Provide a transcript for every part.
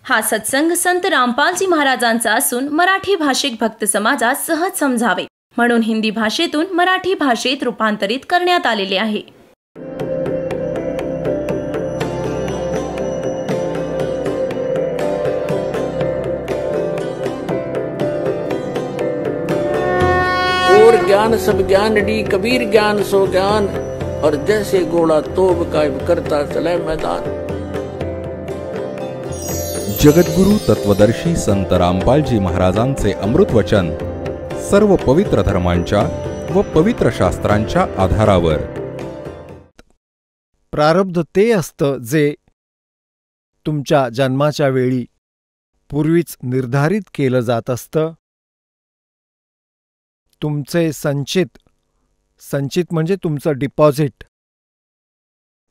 हा सत्संग संत रामपालजी महाराजांचा असून मराठी भाषिक भक्त समाजास सहज समजावे म्हणून हिंदी भाषेतून मराठी भाषेत रूपांतरित करण्यात आलेले आहे. और ज्ञान सब ज्ञान डी कबीर ज्ञान सो ज्ञान और जैसे घोड़ा तोब कायम करता चले मैदान. जगद्गुरु तत्वदर्शी संत रामपालजी महाराजांचे अमृत वचन सर्व पवित्र धर्मांच्या व पवित्र शास्त्रांच्या आधारावर. प्रारब्ध ते असतं जे तुमच्या जन्माच्या वेळी पूर्वीच निर्धारित केलं जात असतं. तुमचे संचित म्हणजे तुमचं डिपॉझिट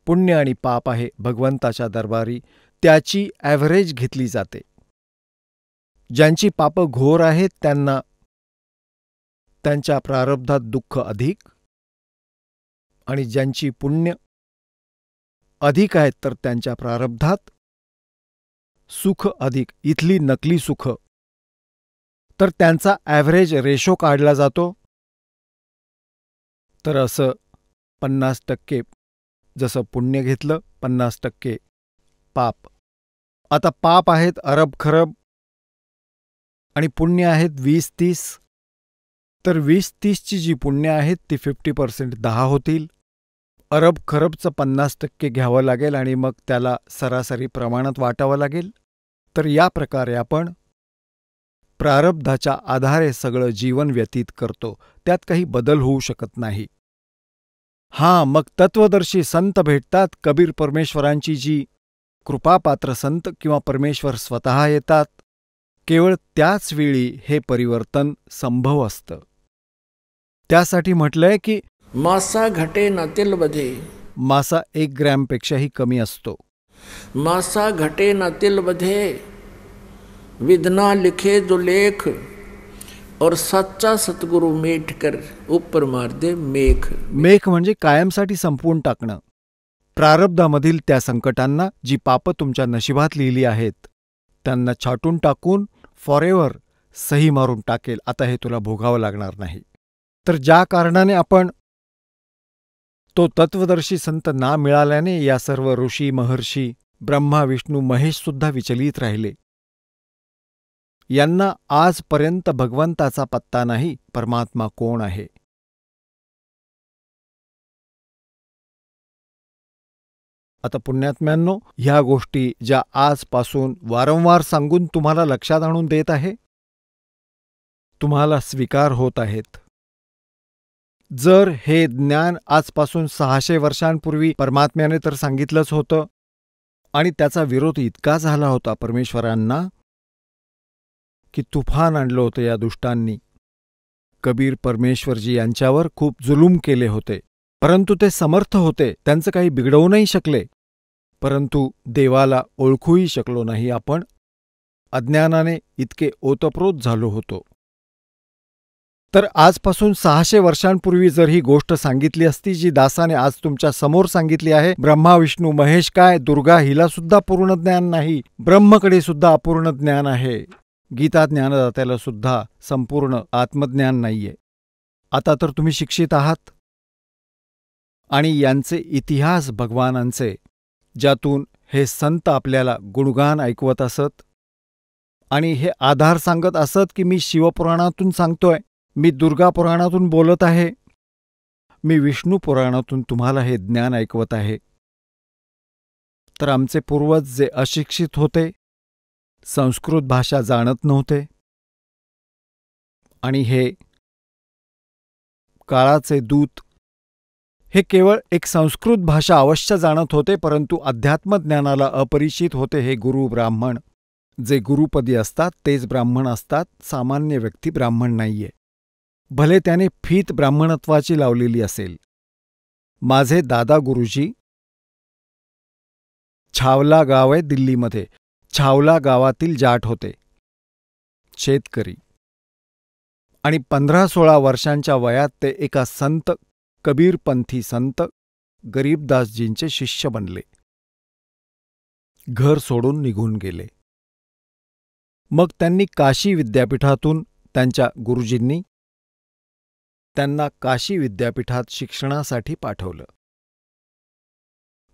पुण्य आणि पाप आहे भगवंताच्या दरबारी, त्याची ॲव्हरेज घेतली जाते. ज्यांची पापं घोर आहेत त्यांना त्यांच्या प्रारब्धात दुःख अधिक, आणि ज्यांची पुण्य अधिक आहेत तर त्यांच्या प्रारब्धात सुख अधिक. इथली नकली सुख तर त्यांचा ॲव्हरेज रेशो काढला जातो. तर असं 50% जसं पुण्य घेतलं 50% पाप. आता पाप आहेत अरब खरब आणि पुण्य आहेत 20-30. तर 20-30ची जी पुण्य आहेत ती 50% 10 होतील. अरब खरबचं 50% घ्यावं लागेल आणि मग त्याला सरासरी प्रमाणात वाटावं लागेल. तर या प्रकारे आपण प्रारब्धाच्या आधारे सगळं जीवन व्यतीत करतो. त्यात काही बदल होऊ शकत नाही. हां, मग तत्वदर्शी संत भेटतात. कबीर परमेश्वरांची जी कृपापात्र संत किंवा परमेश्वर स्वतः येतात. केवळ त्याच वेळी हे परिवर्तन संभव असतं. त्यासाठी म्हटलंय की मासा घटे ना तिल बधे. मासा 1 ग्रॅमपेक्षाही कमी असतो. मासा घटे ना तिल बधे विधना लिखे जो लेख और सच्चा सतगुरु मेट कर ऊपर मार दे मेख. मेख म्हणजे कायमसाठी संपवून टाकणं. प्रारब्धामधील त्या संकटांना, जी पापं तुमच्या नशिबात लिहिली आहेत त्यांना छाटून टाकून फॉरेव्हर सही मारून टाकेल. आता हे तुला भोगावं लागणार नाही. तर ज्या कारणाने आपण तो तत्वदर्शी संत ना मिळाल्याने या सर्व ऋषी महर्षी ब्रह्मा विष्णू महेशसुद्धा विचलित राहिले. यांना आजपर्यंत भगवंताचा पत्ता नाही, परमात्मा कोण आहे. आता पुण्यात्म्यांनो, ह्या गोष्टी ज्या आजपासून वारंवार सांगून तुम्हाला लक्षात आणून देत आहे, तुम्हाला स्वीकार होत आहेत. जर हे ज्ञान आजपासून 600 वर्षांपूर्वी परमात्म्याने तर सांगितलंच होतं आणि त्याचा विरोध इतका झाला होता परमेश्वरांना की तुफान आणलं होतं या दुष्टांनी. कबीर परमेश्वरजी यांच्यावर खूप जुलूम केले होते, परंतु ते समर्थ होते. त्यांचं काही बिघडवू नाही शकले. परंतु देवाला ओळखूही शकलो नाही आपण. अज्ञानाने इतके ओतप्रोत झालो होतो. तर आजपासून 600 वर्षांपूर्वी जर ही गोष्ट सांगितली असती जी दासाने आज तुमच्या समोर सांगितली आहे, ब्रह्मा विष्णू महेश काय, दुर्गा हिला सुद्धा पूर्ण ज्ञान नाही, ब्रह्मकडे सुद्धा अपूर्ण ज्ञान आहे, गीता ज्ञानदात्याला सुद्धा संपूर्ण आत्मज्ञान नाहीये. आता तर तुम्ही शिक्षित आहात आणि यांचे इतिहास भगवानांचे, ज्यातून हे संत आपल्याला गुणगान ऐकवत असत आणि हे आधार सांगत असत की मी शिवपुराणातून सांगतोय, मी दुर्गा पुराणातून बोलत आहे, मी विष्णू पुराणातून तुम्हाला हे ज्ञान ऐकवत आहे. तर आमचे पूर्वज जे अशिक्षित होते, संस्कृत भाषा जाणत नव्हते आणि हे काळाचे दूत हे केवळ एक संस्कृत भाषा अवश्य जाणत होते, परंतु अध्यात्मज्ञानाला अपरिचित होते. हे गुरु ब्राह्मण, जे गुरुपदी असतात तेच ब्राह्मण असतात. सामान्य व्यक्ती ब्राह्मण नाहीये, भले त्याने फीत ब्राह्मणत्वाची लावलेली असेल. माझे दादा गुरुजी छावला गाव आहे दिल्लीमध्ये, छावला गावातील जाट होते, शेतकरी. आणि 15-16 वर्षांच्या वयात ते एका संत, कबीरपंथी संत गरीबदासजींचे शिष्य बनले. घर सोडून निघून गेले. मग त्यांनी काशी विद्यापीठातून त्यांच्या गुरुजींनी त्यांना काशी विद्यापीठात शिक्षणासाठी पाठवलं.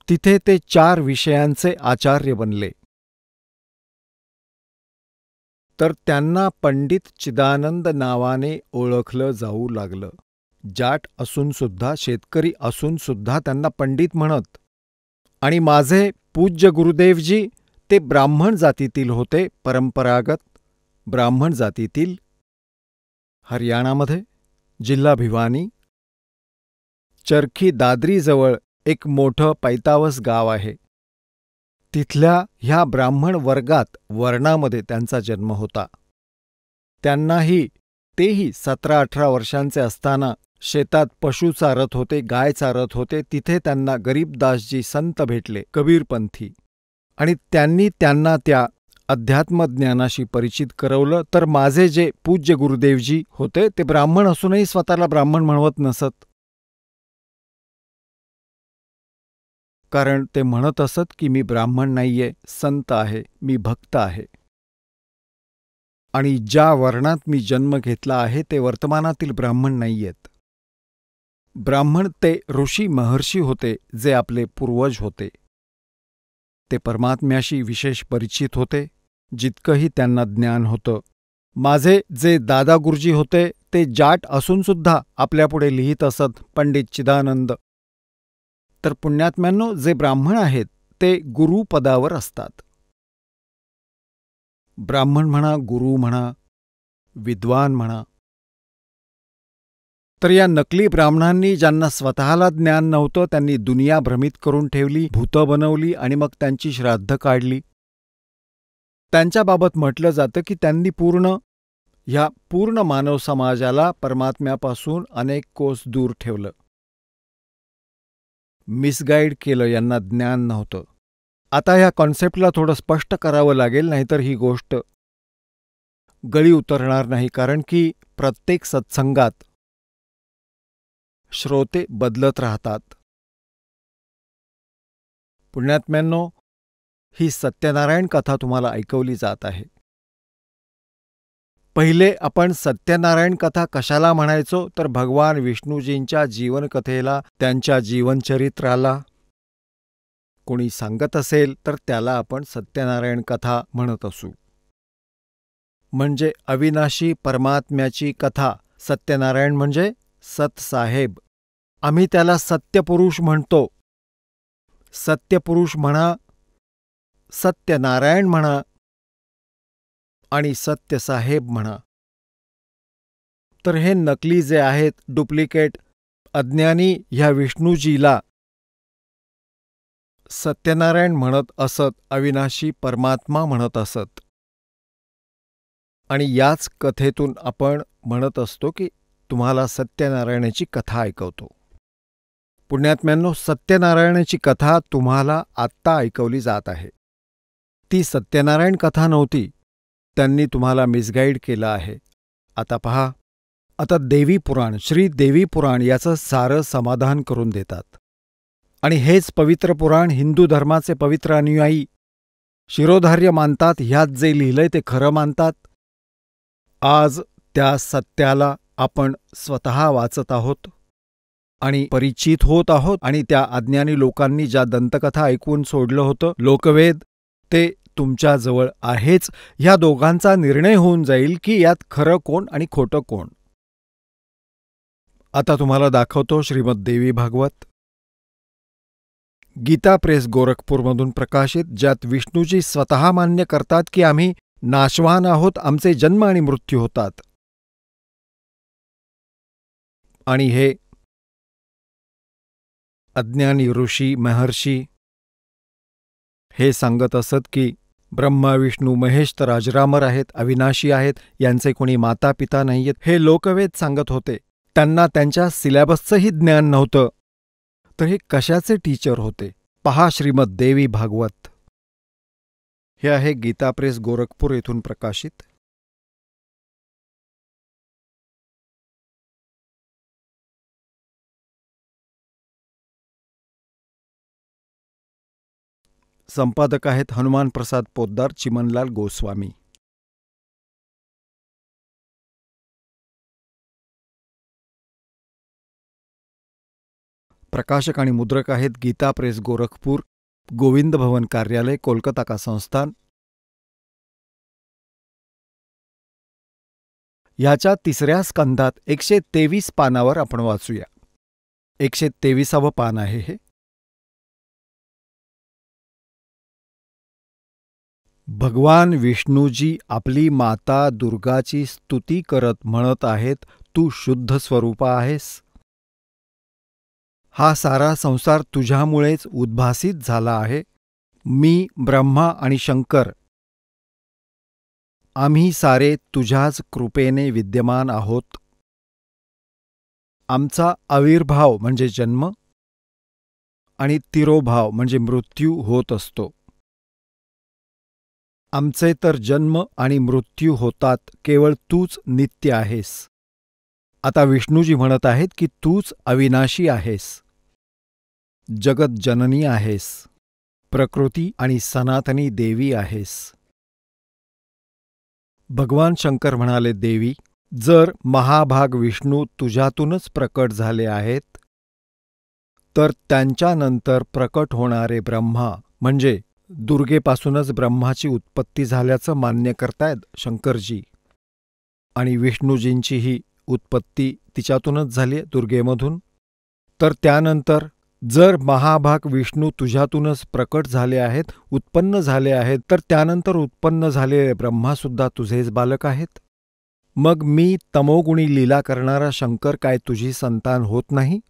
तिथे ते 4 विषयांचे आचार्य बनले. तर त्यांना पंडित चिदानंद नावाने ओळखलं जाऊ लागलं. जाट असूनसुद्धा, शेतकरी असूनसुद्धा त्यांना पंडित म्हणत. आणि माझे पूज्य गुरुदेवजी ते ब्राह्मण जातीतील होते, परंपरागत ब्राह्मण जातीतील. हरियाणामध्ये जिल्हा भिवानी, चरखी दादरीजवळ एक मोठं पैतावस गाव आहे. तिथल्या ह्या ब्राह्मण वर्णामध्ये त्यांचा जन्म होता. त्यांनाही तेही 17-18 वर्षांचे असताना शेतात पशु चारत होते, गाय चारत होते. तिथे त्यांना गरीबदासजी संत भेटले, कबीरपंथी, आणि त्यांनी त्यांना त्या अध्यात्मज्ञानाशी परिचित करवलं. तर माझे जे पूज्य गुरुदेवजी होते ते ब्राह्मण असूनही स्वतःला ब्राह्मण म्हणवत नसत. कारण ते म्हणत असत की मी ब्राह्मण नाहीये, संत आहे, मी भक्त आहे. आणि ज्या वर्णात मी जन्म घेतला आहे ते वर्तमानातील ब्राह्मण नाहीयेत. ब्राह्मण ते ऋषी महर्षी होते, जे आपले पूर्वज होते. ते परमात्म्याशी विशेष परिचित होते, जितकंही त्यांना ज्ञान होतं. माझे जे दादा गुरुजी होते ते जाट असूनसुद्धा आपल्यापुढे लिहित असत पंडित चिदानंद. तर पुण्यात्म्यांनो, जे ब्राह्मण आहेत ते गुरुपदावर असतात. ब्राह्मण म्हणा, गुरु म्हणा, विद्वान म्हणा. तर या नकली ब्राह्मणांनी, ज्यांना स्वतःला ज्ञान नव्हतं, त्यांनी दुनिया भ्रमित करून ठेवली, भूतं बनवली आणि मग त्यांची श्राद्ध काढली. त्यांच्याबाबत म्हटलं जातं की त्यांनी पूर्ण मानव समाजाला परमात्म्यापासून अनेक कोस दूर ठेवलं, मिसगाईड केलं. यांना ज्ञान नव्हतं. आता ह्या कॉन्सेप्टला थोडं स्पष्ट करावं लागेल, नाहीतर ही गोष्ट गळी उतरणार नाही. कारण की प्रत्येक सत्संगात श्रोते बदलत राहतात. पुण्यात्म्यांनो, ही सत्यनारायण कथा तुम्हाला ऐकवली जात आहे. पहिले आपण सत्यनारायण कथा कशाला म्हणायचो? तर भगवान विष्णूजींच्या जीवनकथेला, त्यांच्या जीवनचरित्राला कोणी सांगत असेल तर त्याला आपण सत्यनारायण कथा म्हणत असू. म्हणजे अविनाशी परमात्म्याची कथा. सत्यनारायण म्हणजे सतसाहेब. आम्ही त्याला सत्यपुरुष म्हणतो. सत्यपुरुष म्हणा, सत्यनारायण म्हणा आणि सत्यसाहेब म्हणा. तर हे नकली जे आहेत, डुप्लिकेट, अज्ञानी ह्या विष्णूजीला सत्यनारायण म्हणत असत, अविनाशी परमात्मा म्हणत असत. आणि याच कथेतून आपण म्हणत असतो की तुम्हाला सत्यनारायणाची कथा ऐकवतो. पुण्यात्म्यांनो, सत्यनारायणाची कथा तुम्हाला आत्ता ऐकवली जात आहे. ती सत्यनारायण कथा नव्हती. त्यांनी तुम्हाला मिसगाईड केलं आहे. आता पहा, आता देवी पुराण, श्री देवी पुराण याचं सारं समाधान करून देतात. आणि हेच पवित्र पुराण हिंदू धर्माचे पवित्र अनुयायी शिरोधार्य मानतात. ह्यात जे लिहिलंय ते खरं मानतात. आज त्या सत्याला आपण स्वतः वाचत आहोत आणि परिचित होत आहोत. आणि त्या अज्ञानी लोकांनी ज्या दंतकथा ऐकून सोडलं होतं, लोकवेद, ते तुमच्याजवळ आहेच. ह्या दोघांचा निर्णय होऊन जाईल की यात खरं कोण आणि खोटं कोण. आता तुम्हाला दाखवतो श्रीमद देवी भागवत, गीता प्रेस गोरखपूरमधून प्रकाशित, ज्यात विष्णूजी स्वतः मान्य करतात की आम्ही नाशवान आहोत, आमचे जन्म आणि मृत्यू होतात. आणि हे अज्ञानी ऋषी महर्षी हे सांगत असत की ब्रह्मा विष्णू महेश तर अजरामर आहेत, अविनाशी आहेत, यांचे कोणी माता पिता नाहीयेत. हे लोकवेद सांगत होते. त्यांना त्यांच्या सिलेबसचंही ज्ञान नव्हतं. तर हे कशाचे टीचर होते? पहा श्रीमद देवी भागवत. हे आहे गीता प्रेस गोरखपूर येथून प्रकाशित. संपादक आहेत हनुमान प्रसाद पोद्दार, चिमनलाल गोस्वामी. प्रकाशक आणि मुद्रक आहेत गीता प्रेस गोरखपूर, गोविंद भवन कार्यालय, कोलकाता का संस्थान. याच्या 3ऱ्या स्कंधात 123 पानावर आपण वाचूया. 123वं पान आहे हे. भगवान विष्णूजी आपली माता दुर्गाची स्तुती करत म्हणत आहेत, तू शुद्ध स्वरूपा आहेस. हा सारा संसार तुझ्यामुळेच उद्भासित झाला आहे. मी, ब्रह्मा आणि शंकर आम्ही सारे तुझ्याच कृपेने विद्यमान आहोत. आमचा आविर्भाव म्हणजे जन्म आणि तिरोभाव म्हणजे मृत्यू होत असतो. आमचे तर जन्म आणि मृत्यू होतात, केवळ तूच नित्य आहेस. आता विष्णूजी म्हणत आहेत की तूच अविनाशी आहेस, जगत जननी आहेस, प्रकृती आणि सनातनी देवी आहेस. भगवान शंकर म्हणाले, देवी, जर महाभाग विष्णू तुझ्यातूनच प्रकट झाले आहेत, तर त्यांच्यानंतर प्रकट होणारे ब्रह्मा म्हणजे दुर्गेपासूनच ब्रह्माची उत्पत्ती झाल्याचं मान्य करतायत शंकरजी. आणि विष्णूजींचीही उत्पत्ती तिच्यातूनच झाली, दुर्गेमधून. तर त्यानंतर जर महाभाग विष्णू तुझ्यातूनच प्रकट झाले आहेत, उत्पन्न झाले आहेत, तर त्यानंतर उत्पन्न झालेले ब्रह्मासुद्धा तुझेच बालक आहेत. मग मी तमोगुणी लीला करणारा शंकर काय तुझी संतान होत नाही?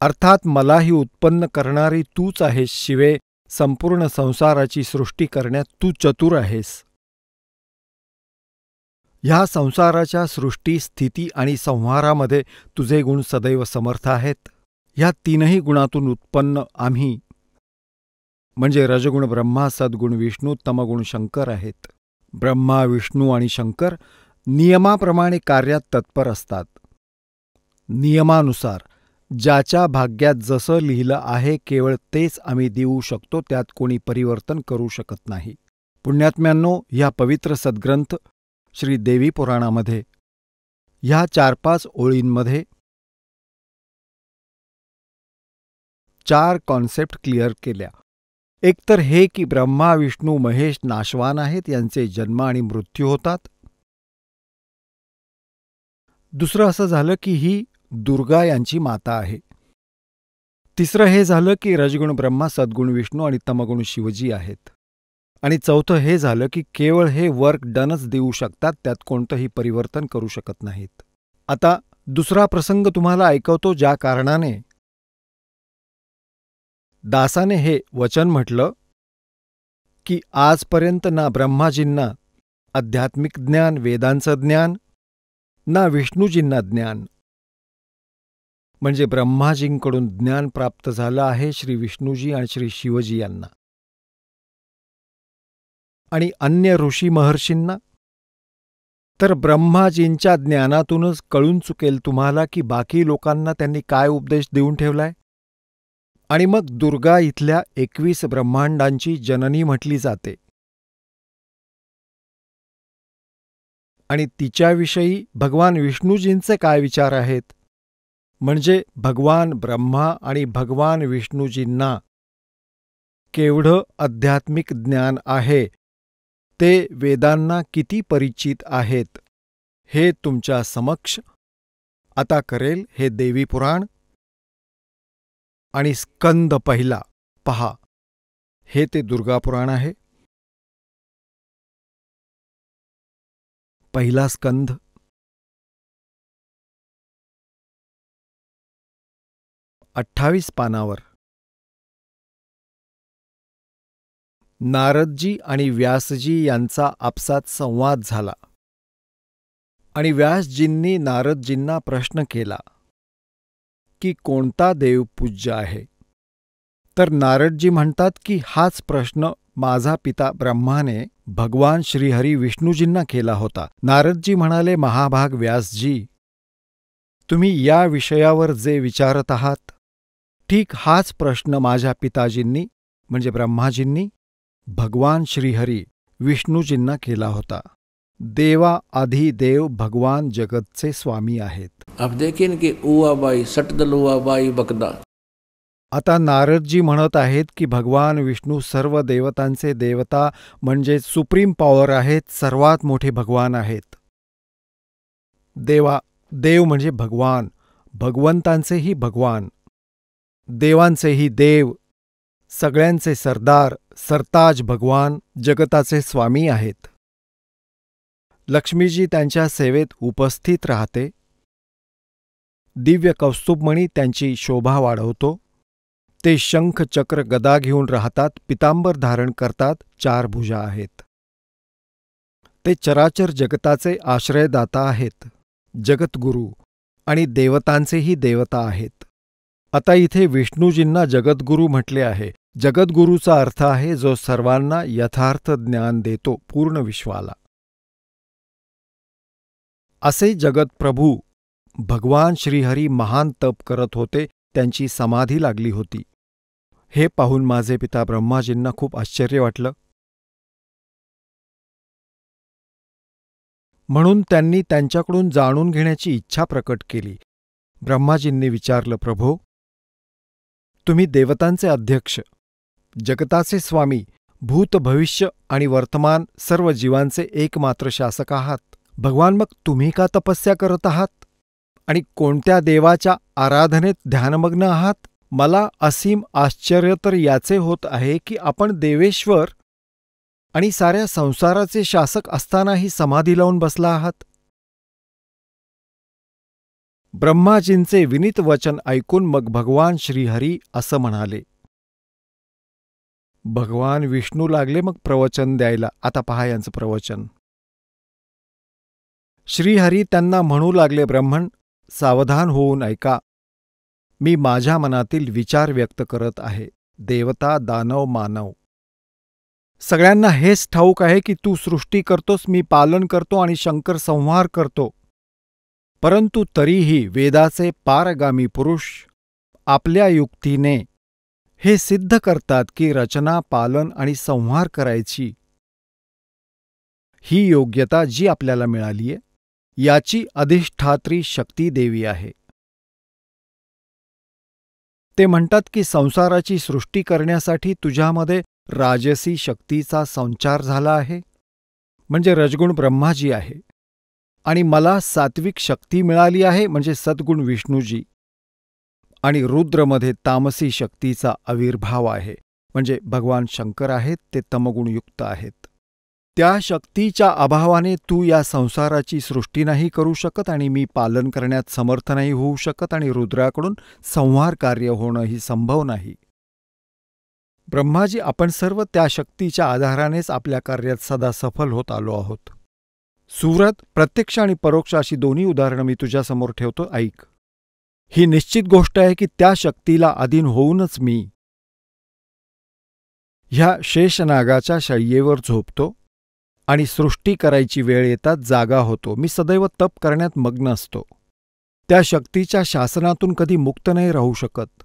अर्थात मलाही उत्पन्न करणारी तूच आहेस शिवे, संपूर्ण संसाराची सृष्टी करण्यात तू चतुर आहेस. ह्या संसाराच्या सृष्टी, स्थिती आणि संहारामध्ये तुझे गुण सदैव समर्थ आहेत. ह्या 3ही गुणातून उत्पन्न आम्ही म्हणजे रजगुण ब्रह्मा, सद्गुण विष्णू, तमगुण शंकर आहेत. ब्रह्मा, विष्णू आणि शंकर नियमाप्रमाणे कार्यात तत्पर असतात. नियमानुसार ज्याच्या भाग्यात जसं लिहिलं आहे केवळ तेच आम्ही देऊ शकतो, त्यात कोणी परिवर्तन करू शकत नाही. पुण्यात्म्यांनो, ह्या पवित्र सद्ग्रंथ श्री देवी पुराणामध्ये ह्या 4-5 ओळींमध्ये 4 कॉन्सेप्ट क्लिअर केल्या. एक तर हे की ब्रह्मा, विष्णू, महेश नाशवान आहेत, यांचे जन्म आणि मृत्यू होतात. दुसरं असं झालं की ही दुर्गा यांची माता आहे. तिसरं हे झालं की रजगुण ब्रह्मा, सद्गुण विष्णू आणि तमगुण शिवजी आहेत. आणि चौथं हे झालं की केवळ हे वर्क डनच देऊ शकतात, त्यात कोणतंही परिवर्तन करू शकत नाहीत. आता दुसरा प्रसंग तुम्हाला ऐकवतो, ज्या कारणाने दासाने हे वचन म्हटलं की आजपर्यंत ना ब्रह्माजींना आध्यात्मिक ज्ञान, वेदांचं ज्ञान, ना विष्णूजींना ज्ञान. म्हणजे ब्रह्माजींकडून ज्ञान प्राप्त झालं आहे श्री विष्णूजी आणि श्री शिवजी यांना. आणि अन्य ऋषी महर्षींना तर ब्रह्माजींच्या ज्ञानातूनच कळून चुकेल तुम्हाला की बाकी लोकांना त्यांनी काय उपदेश देऊन ठेवलाय. आणि मग दुर्गा इथल्या 21 ब्रह्मांडांची जननी म्हटली जाते. आणि तिच्याविषयी भगवान विष्णूजींचे काय विचार आहेत, म्हणजे भगवान ब्रह्मा आणि भगवान विष्णूजींना केवढं आध्यात्मिक ज्ञान आहे, ते वेदांना किती परिचित आहेत, हे तुमच्या समक्ष आता करेल हे देवी पुराण. आणि स्कंद पहिला पहा, हे ते दुर्गा पुराण आहे. पहिला स्कंध. पानावर नारदजी आणि व्यासजी यांचा आपसात संवाद झाला. आणि व्यासजींनी नारदजींना प्रश्न केला की कोणता देव पूज्य आहे. तर नारदजी म्हणतात की हाच प्रश्न माझा पिता ब्रह्माने भगवान श्रीहरी विष्णूजींना केला होता. नारदजी म्हणाले, महाभाग व्यासजी, तुम्ही या विषयावर जे विचारत आहात, ठीक हाच प्रश्न माझ्या पिताजींनी म्हणजे ब्रह्माजींनी भगवान श्रीहरी विष्णूजींना केला होता. देवा आधी देव भगवान जगतचे स्वामी आहेत. अब देखिए ना कि उआबाई सटदल उआबाई बकदा. आता नारदजी म्हणत आहेत की भगवान विष्णू सर्व देवतांचे देवता म्हणजे सुप्रीम पॉवर आहेत, सर्वात मोठे भगवान आहेत. देव म्हणजे भगवान, भगवंतांचेही भगवान, देवांचेही देव, सगळ्यांचे सरदार, सरताज भगवान जगताचे स्वामी आहेत. लक्ष्मीजी त्यांच्या सेवेत उपस्थित राहते. दिव्य कौस्तुभमणी त्यांची शोभा वाढवतो. ते शंख चक्र गदा घेऊन राहतात, पितांबर धारण करतात, 4 भुजा आहेत. ते चराचर जगताचे आश्रयदाता आहेत, जगद्गुरू आणि देवतांचेही देवता आहेत. आता इथे विष्णूजींना जगद्गुरू म्हटले आहे. जगद्गुरूचा अर्थ आहे जो सर्वांना यथार्थ ज्ञान देतो, पूर्ण विश्वाला. असे जगतप्रभू भगवान श्रीहरी महान तप करत होते, त्यांची समाधी लागली होती. हे पाहून माझे पिता ब्रह्माजींना खूप आश्चर्य वाटलं. म्हणून त्यांनी त्यांच्याकडून जाणून घेण्याची इच्छा प्रकट केली. ब्रह्माजींनी विचारलं, प्रभो, तुम्ही देवतांचे अध्यक्ष, जगताचे स्वामी, भूत भविष्य आणि वर्तमान सर्व जीवांचे एकमात्र शासक आहात. भगवान, मग तुम्ही का तपस्या करत आहात आणि कोणत्या देवाच्या आराधनेत ध्यानमग्न आहात? मला असीम आश्चर्य तर याचे होत आहे की आपण देवेश्वर आणि साऱ्या संसाराचे शासक असतानाही समाधी लावून बसला आहात. ब्रह्माजींचे विनीत वचन ऐकून मग भगवान श्रीहरी असं म्हणाले. भगवान विष्णू लागले मग प्रवचन द्यायला. आता पहा यांचं प्रवचन. श्रीहरी त्यांना म्हणू लागले, ब्रह्मण, सावधान होऊन ऐका. मी माझ्या मनातील विचार व्यक्त करत आहे. देवता, दानव, मानव सगळ्यांना हेच ठाऊक आहे की तू सृष्टी करतोस, मी पालन करतो आणि शंकर संहार करतो. परंतु तरीही वेदाचे पारगामी पुरुष आपल्या युक्तीने हे सिद्ध करतात की रचना, पालन आणि संहार करायची ही योग्यता जी आपल्याला मिळालीये याची अधिष्ठात्री शक्ती देवी आहे. ते म्हणतात की संसाराची सृष्टी करण्यासाठी तुझ्यामध्ये राजसी शक्तीचा संचार झाला आहे, म्हणजे रजगुण ब्रह्माजी आहे, आणि मला सात्विक शक्ती मिळाली आहे, म्हणजे सद्गुण विष्णूजी, आणि रुद्रमध्ये तामसी शक्तीचा आविर्भाव आहे, म्हणजे भगवान शंकर आहेत, ते तमगुणयुक्त आहेत. त्या शक्तीच्या अभावाने तू या संसाराची सृष्टी नाही करू शकत आणि मी पालन करण्यात समर्थ नाही होऊ शकत आणि रुद्राकडून संहार कार्य होणंही संभव नाही. ब्रह्माजी, आपण सर्व त्या शक्तीच्या आधारानेच आपल्या कार्यात सदा सफल होत आलो आहोत. सुव्रत, प्रत्यक्ष आणि परोक्ष अशी दोन्ही उदाहरणं मी तुझ्यासमोर ठेवतो, ऐक. ही निश्चित गोष्ट आहे की त्या शक्तीला अधीन होऊनच मी ह्या शेषनागाच्या शय्येवर झोपतो आणि सृष्टी करायची वेळ येतात जागा होतो. मी सदैव तप करण्यात मग्न असतो. त्या शक्तीच्या शासनातून कधी मुक्त नाही राहू शकत.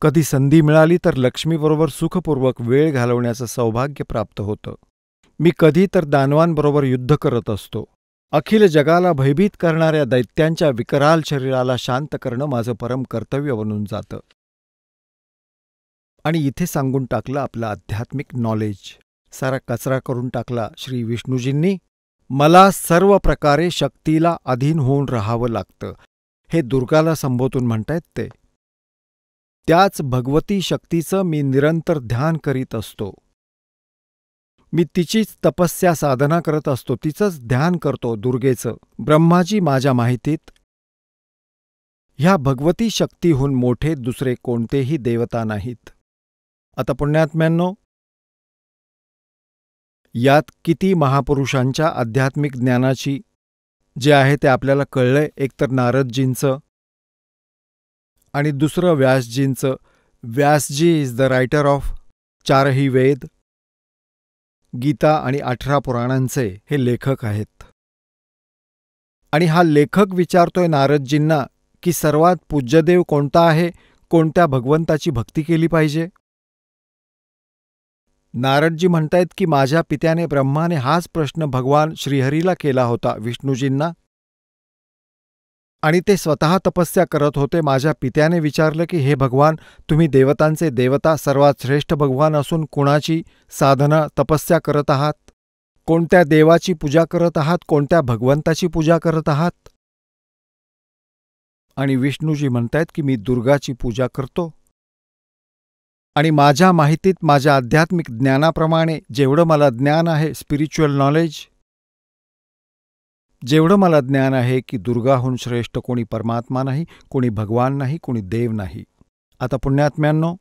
कधी संधी मिळाली तर लक्ष्मीबरोबर सुखपूर्वक वेळ घालवण्याचं सौभाग्य प्राप्त होतं. मी कधी तर दानवांबरोबर युद्ध करत असतो. अखिल जगाला भयभीत करणाऱ्या दैत्यांच्या विकराल शरीराला शांत करणं माझं परम कर्तव्य बनून जातं. आणि इथे सांगून टाकलं आपलं आध्यात्मिक नॉलेज, सारा कचरा करून टाकला श्री विष्णूजींनी. मला सर्व प्रकारे शक्तीला अधीन होऊन राहावं लागतं, हे दुर्गाला संबोधून म्हणतायत ते. त्याच भगवती शक्तीचं मी निरंतर ध्यान करीत असतो. मी तिचीच तपस्या साधना करत असतो, तिचंच ध्यान करतो, दुर्गेचं. ब्रह्माजी माझ्या माहितीत ह्या भगवती शक्तीहून मोठे दुसरे कोणतेही देवता नाहीत. आता पुण्यात्म्यांनो, यात किती महापुरुषांच्या आध्यात्मिक ज्ञानाची जे आहे ते आपल्याला कळलंय. एकतर नारदजींचं आणि दुसरं व्यासजींचं. Vyasji is the writer of 4ही वेद, गीता आणि 18 पुराणांचे हे लेखक आहेत. आणि हा लेखक विचारतोय नारदजींना की सर्वात पूज्यदेव कोणता आहे, कोणत्या भगवंताची भक्ती केली पाहिजे. नारदजी म्हणतायत की माझ्या पित्याने ब्रह्माने हाच प्रश्न भगवान श्रीहरीला केला होता, विष्णूजींना. आणि ते स्वतः तपस्या करत होते. माझ्या पित्याने विचारलं की हे भगवान, तुम्ही देवतांचे देवता, सर्वात श्रेष्ठ भगवान असून कुणाची साधना तपस्या करत आहात? कोणत्या देवाची पूजा करत आहात? कोणत्या भगवंताची पूजा करत आहात? आणि विष्णूजी म्हणतायत की मी दुर्गाची पूजा करतो. आणि माझ्या माहितीत, माझ्या आध्यात्मिक ज्ञानाप्रमाणे जेवढं मला ज्ञान आहे, स्पिरिच्युअल नॉलेज, जेवढं मला ज्ञान आहे की दुर्गाहून श्रेष्ठ कोणी परमात्मा नाही, कोणी भगवान नाही, कोणी देव नाही. आता पुण्यात्म्यांनो,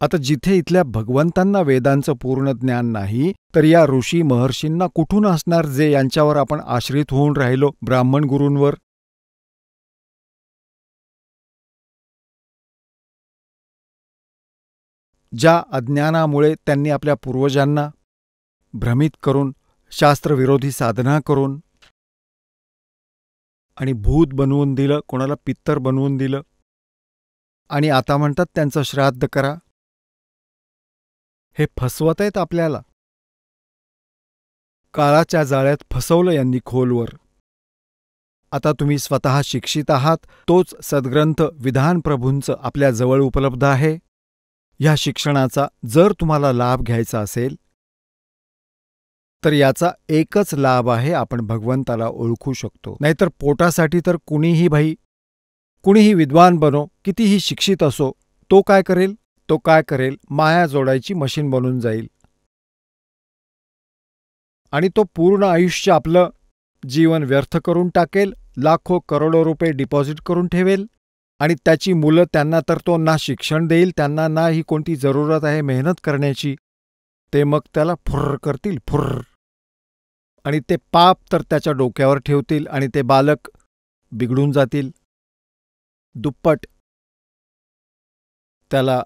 आता जिथे इथल्या भगवंतांना वेदांचं पूर्ण ज्ञान नाही, तर या ऋषी महर्षींना कुठून असणार, जे यांच्यावर आपण आश्रित होऊन राहिलो, ब्राह्मण गुरूंवर? ज्या अज्ञानामुळे त्यांनी आपल्या पूर्वजांना भ्रमित करून, शास्त्रविरोधी साधना करून आणि भूत बनवून दिलं, कोणाला पित्तर बनवून दिलं, आणि आता म्हणतात त्यांचं श्राद्ध करा. हे फसवत आहेत आपल्याला. काळाच्या जाळ्यात फसवलं यांनी खोलवर. आता तुम्ही स्वतः शिक्षित आहात. तोच सद्ग्रंथ विधान प्रभूंचं आपल्या जवळ उपलब्ध आहे. ह्या शिक्षणाचा जर तुम्हाला लाभ घ्यायचा असेल तर याचा एकच लाभ आहे, आपण भगवंताला ओळखू शकतो. नाहीतर पोटासाठी तर कुणीही विद्वान बनो, कितीही शिक्षित असो, तो काय करेल? माया जोडायची मशीन बनून जाईल. आणि तो पूर्ण आयुष्य आपलं जीवन व्यर्थ करून टाकेल, लाखो करोडो रुपये डिपॉझिट करून ठेवेल, आणि त्याची मुलं, त्यांना तर तो ना शिक्षण देईल, त्यांना ना ही कोणती जरूरत आहे मेहनत करण्याची. ते मग त्याला फुर्र करतील, फुर्र, आणि ते पाप तर त्याच्या डोक्यावर ठेवतील, आणि ते बालक बिघडून जातील. दुप्पट त्याला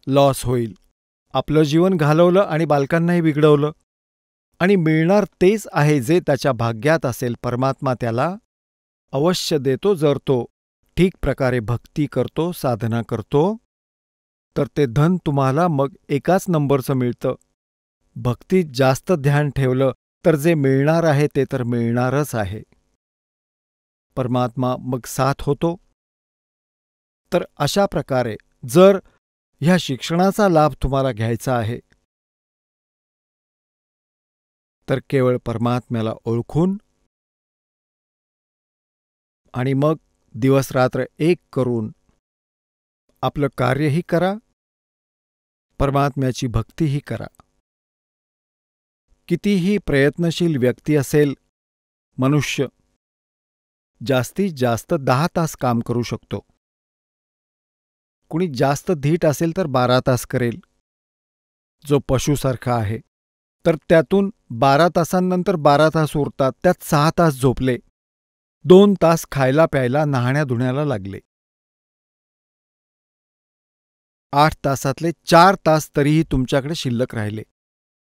लॉस होईल. आपलं जीवन घालवलं आणि बालकांनाही बिघडवलं. आणि मिळणार तेच आहे जे त्याच्या भाग्यात असेल. परमात्मा त्याला अवश्य देतो, जर तो ठीक प्रकारे भक्ती करतो, साधना करतो, तर ते धन तुम्हाला मग एकाच नंबरचं मिळतं. भक्तीत जास्त ध्यान ठेवलं तर जे मिळणार आहे ते तर मिळणारच आहे. परमात्मा मग साथ होतो. तर अशा प्रकारे जर ह्या शिक्षणाचा लाभ तुम्हाला घ्यायचा आहे, तर केवळ परमात्म्याला ओळखून आणि मग दिवसरात्र एक करून आपलं कार्यही करा, परमात्म्याची भक्तीही करा. कितीही प्रयत्नशील व्यक्ती असेल, मनुष्य जास्तीत जास्त 10 तास काम करू शकतो. कुणी जास्त धीट असेल तर 12 तास करेल, जो पशुसारखा आहे. तर त्यातून 12 तासांनंतर 12 तास उरतात, त्यात 6 तास झोपले, 2 तास खायला प्यायला न्हाण्या धुण्याला लागले. 8 तासातले 4 तास तरीही तुमच्याकडे शिल्लक राहिले.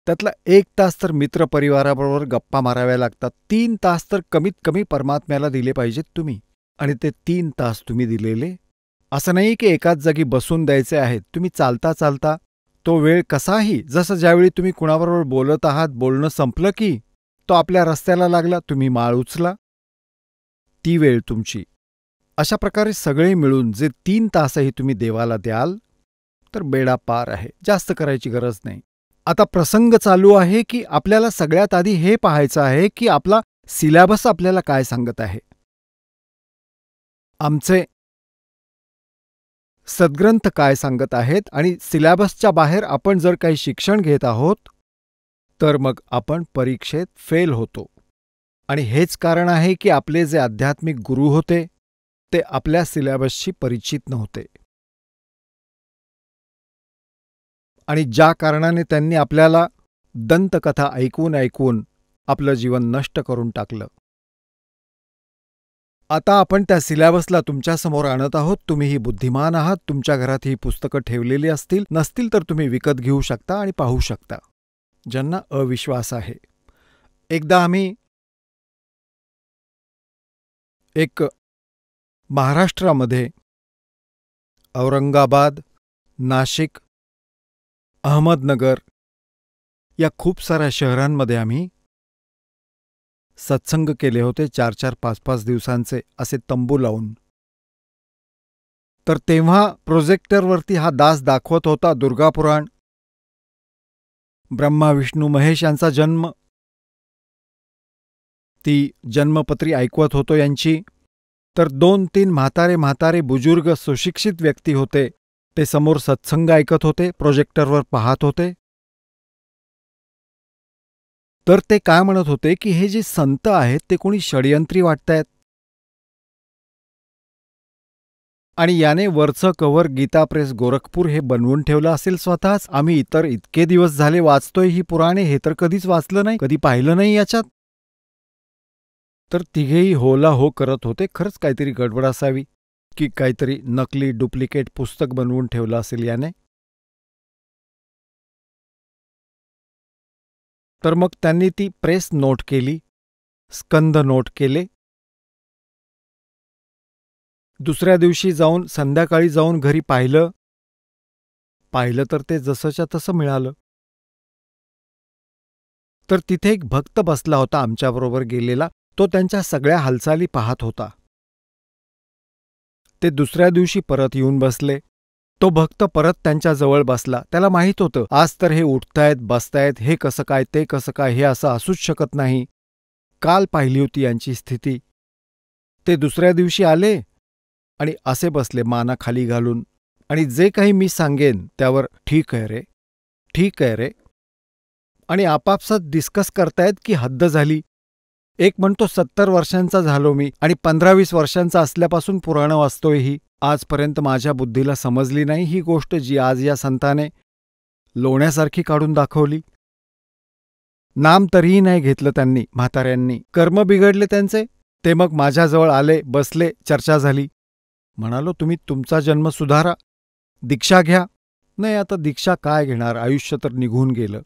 त्यातला 1 तास तर मित्रपरिवाराबरोबर गप्पा माराव्या लागतात. 3 तास तर कमीत कमी परमात्म्याला दिले पाहिजेत तुम्ही. आणि ते 3 तास तुम्ही दिलेले, असं नाही की एकाच जागी बसून द्यायचे आहेत. तुम्ही चालता चालता तो वेळ कसाही, जसं ज्यावेळी तुम्ही कुणाबरोबर बोलत आहात, बोलणं संपलं की तो आपल्या रस्त्याला लागला, तुम्ही माळ उचला, ती वेळ तुमची. अशा प्रकारे सगळे मिळून जे 3 तासही तुम्ही देवाला द्याल तर बेडा पार आहे. जास्त करायची गरज नाही. आता प्रसंग चालू आहे की आपल्याला सगळ्यात आधी हे पाहायचं आहे की आपला सिलॅबस आपल्याला काय सांगत आहे. आमचे सद्ग्रंथ काय सांगत आहेत, आणि सिलॅबसच्या बाहेर आपण जर काही शिक्षण घेत आहोत तर मग आपण परीक्षेत फेल होतो. आणि हेच कारण आहे की आपले जे आध्यात्मिक गुरु होते ते आपल्या सिलॅबसशी परिचित नव्हते. आणि ज्या कारणाने त्यांनी आपल्याला दंतकथा ऐकून ऐकून आपलं जीवन नष्ट करून टाकलं. आता आपण त्या सिलॅबसला तुमच्यासमोर आणत आहोत. तुम्हीही बुद्धिमान आहात. तुमच्या घरात ही पुस्तकं ठेवलेली असतील, नसतील तर तुम्ही विकत घेऊ शकता आणि पाहू शकता, ज्यांना अविश्वास आहे. एकदा आम्ही एक महाराष्ट्रामध्ये औरंगाबाद, नाशिक अहमदनगर या खूप साऱ्या शहरांमध्ये आम्ही सत्संग केले होते 4-4, 5-5 दिवसांचे असे तंबू लावून. तर तेव्हा प्रोजेक्टरवरती हा दास दाखवत होता दुर्गापुराण, ब्रह्मा विष्णू महेश यांचा जन्म, ती जन्मपत्री ऐकवत होतो यांची. तर 2-3 म्हातारे बुजुर्ग सुशिक्षित व्यक्ती होते, ते समोर सत्संग ऐकत होते, प्रोजेक्टरवर पाहत होते. तर ते काय म्हणत होते की हे जे संत आहेत ते कोणी षडयंत्री वाटतायत आणि याने वरचं कव्हर गीता प्रेस गोरखपूर हे बनवून ठेवलं असेल स्वतःच. आम्ही इतर इतके दिवस झाले वाचतोय ही पुराणे, हे तर कधीच वाचलं नाही, कधी पाहिलं नाही याच्यात. तर तिघेही होला हो करत होते. खरंच काहीतरी गडबड असावी की काहीतरी नकली डुप्लिकेट पुस्तक बनवून ठेवलं असेल याने. तर मग त्यांनी ती प्रेस नोट केली, स्कंद नोट केले. दुसऱ्या दिवशी संध्याकाळी जाऊन घरी पाहिलं तर ते जसंच्या तसं मिळालं. तर तिथे एक भक्त बसला होता आमच्याबरोबर गेलेला, तो त्यांच्या सगळ्या हालचाली पाहत होता. ते दुसऱ्या दिवशी परत येऊन बसले. तो भक्त परत त्यांच्याजवळ बसला. त्याला माहीत होतं आज तर हे उठतायत बसतायत, हे कसं काय ते कसं काय, हे असं असूच शकत नाही. काल पाहिली होती यांची स्थिती. ते दुसऱ्या दिवशी आले आणि असे बसले माना खाली घालून, आणि जे काही मी सांगेन त्यावर ठीक आहे रे, ठीक आहे रे, आणि आपापसात डिस्कस करतायत की हद्द झाली. एक म्हणतो 70 वर्षांचा झालो मी आणि 15-20 वर्षांचा असल्यापासून पुराणं वाचतोय ही. आजपर्यंत माझ्या बुद्धीला समजली नाही ही गोष्ट जी आज या संताने लोण्यासारखी काढून दाखवली. नाम तरीही नाही घेतलं त्यांनी, म्हाताऱ्यांनी. कर्म बिघडले त्यांचे. ते मग माझ्याजवळ आले, बसले, चर्चा झाली. म्हणालो तुम्ही तुमचा जन्म सुधारा, दीक्षा घ्या. नाही, आता दीक्षा काय घेणार, आयुष्य तर निघून गेलं.